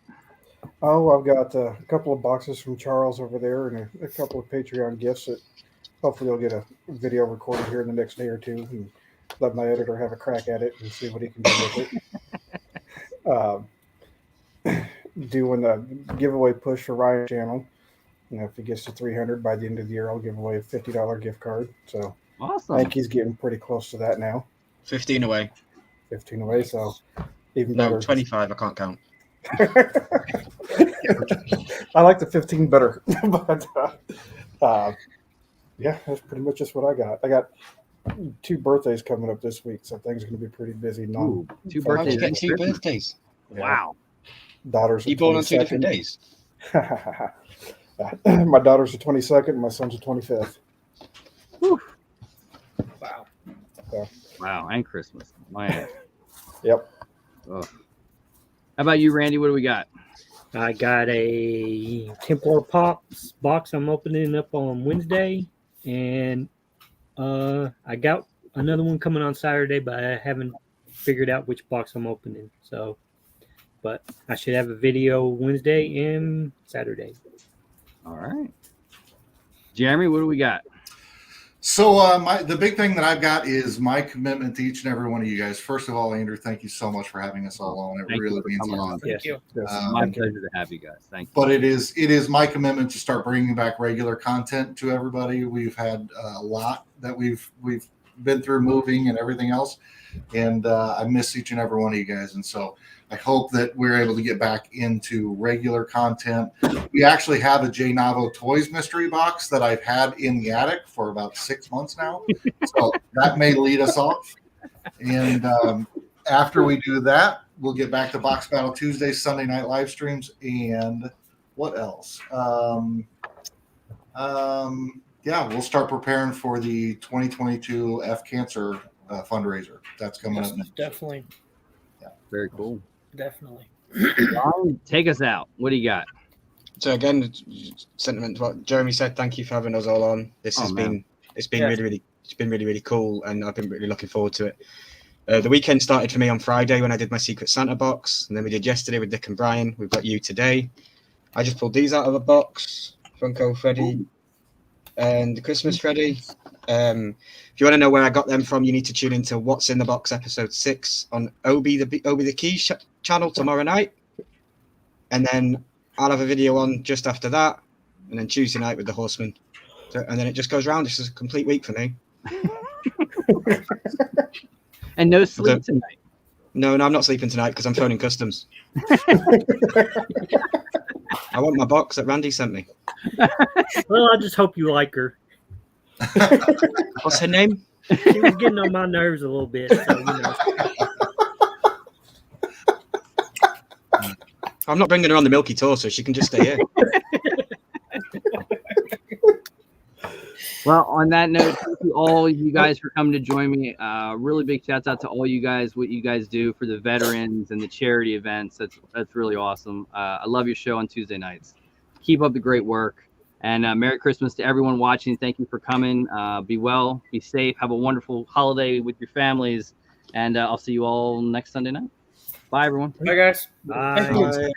Oh, I've got a couple of boxes from Charles over there and a couple of Patreon gifts that hopefully I'll get a video recorded here in the next day or two and let my editor have a crack at it and see what he can do with it. Doing a giveaway push for Ryan's channel. If he gets to 300 by the end of the year, I'll give away a $50 gift card. So Awesome. I think he's getting pretty close to that now. 15 away. 15 away, so even No, better. 25. I can't count. I like the 15 better. But yeah, that's pretty much just what I got. I got 2 birthdays coming up this week, so things are going to be pretty busy. Ooh, 2 How'd you birthdays. get 2 birthdays? Wow. Daughters. You born on 2 different days? My daughter's the 22nd, and my son's the 25th. Wow. Wow. And Christmas. Man. Yep. Ugh. How about you, Randy? What do we got? I got a Templar Pops box I'm opening up on Wednesday, and I got another one coming on Saturday, but I haven't figured out which box I'm opening. So, but I should have a video Wednesday and Saturday. All right. Jeremy, what do we got? So the big thing that I've got is my commitment to each and every one of you guys. First of all, Andrew, thank you so much for having us all on. It Thank really you for means a coming lot. on. Thank you. Yes. My pleasure to have you guys. Thank you. But it is my commitment to start bringing back regular content to everybody. We've had a lot that we've been through moving and everything else, and I miss each and every one of you guys. And so I hope that we're able to get back into regular content. We actually have a J Navo Toys mystery box that I've had in the attic for about 6 months now. So that may lead us off. And after we do that, we'll get back to Box Battle Tuesdays, Sunday night live streams, and what else? Yeah, we'll start preparing for the 2022 F Cancer fundraiser. That's coming up next. Definitely. Very cool. Definitely. Ron, take us out. What do you got? So again, sentiment to what Jeremy said. Thank you for having us all on. This has been Yeah. really cool, and I've been really looking forward to it. The weekend started for me on Friday when I did my Secret Santa box, and then we did yesterday with Dick and Brian. We've got you today. I just pulled these out of a box: Funko Freddy and the Christmas Freddy. If you want to know where I got them from, you need to tune into What's in the Box episode 6 on Obi the Keys channel tomorrow night, and then I'll have a video on just after that, and then Tuesday night with the Horseman, and then it just goes round. This is a complete week for me. And no sleep tonight. No, I'm not sleeping tonight because I'm phoning customs. I want my box that Randy sent me. Well, I just hope you like her. What's her name? She was getting on my nerves a little bit. So, I'm not bringing her on the Milky Tour, so she can just stay here. Well, on that note, thank you all you guys for coming to join me. Really big shouts out to all you guys, what you guys do for the veterans and the charity events. That's really awesome. I love your show on Tuesday nights. Keep up the great work. And Merry Christmas to everyone watching. Thank you for coming. Be well, be safe, have a wonderful holiday with your families. And I'll see you all next Sunday night. Bye, everyone. Bye, guys. Bye. Thank you. Bye.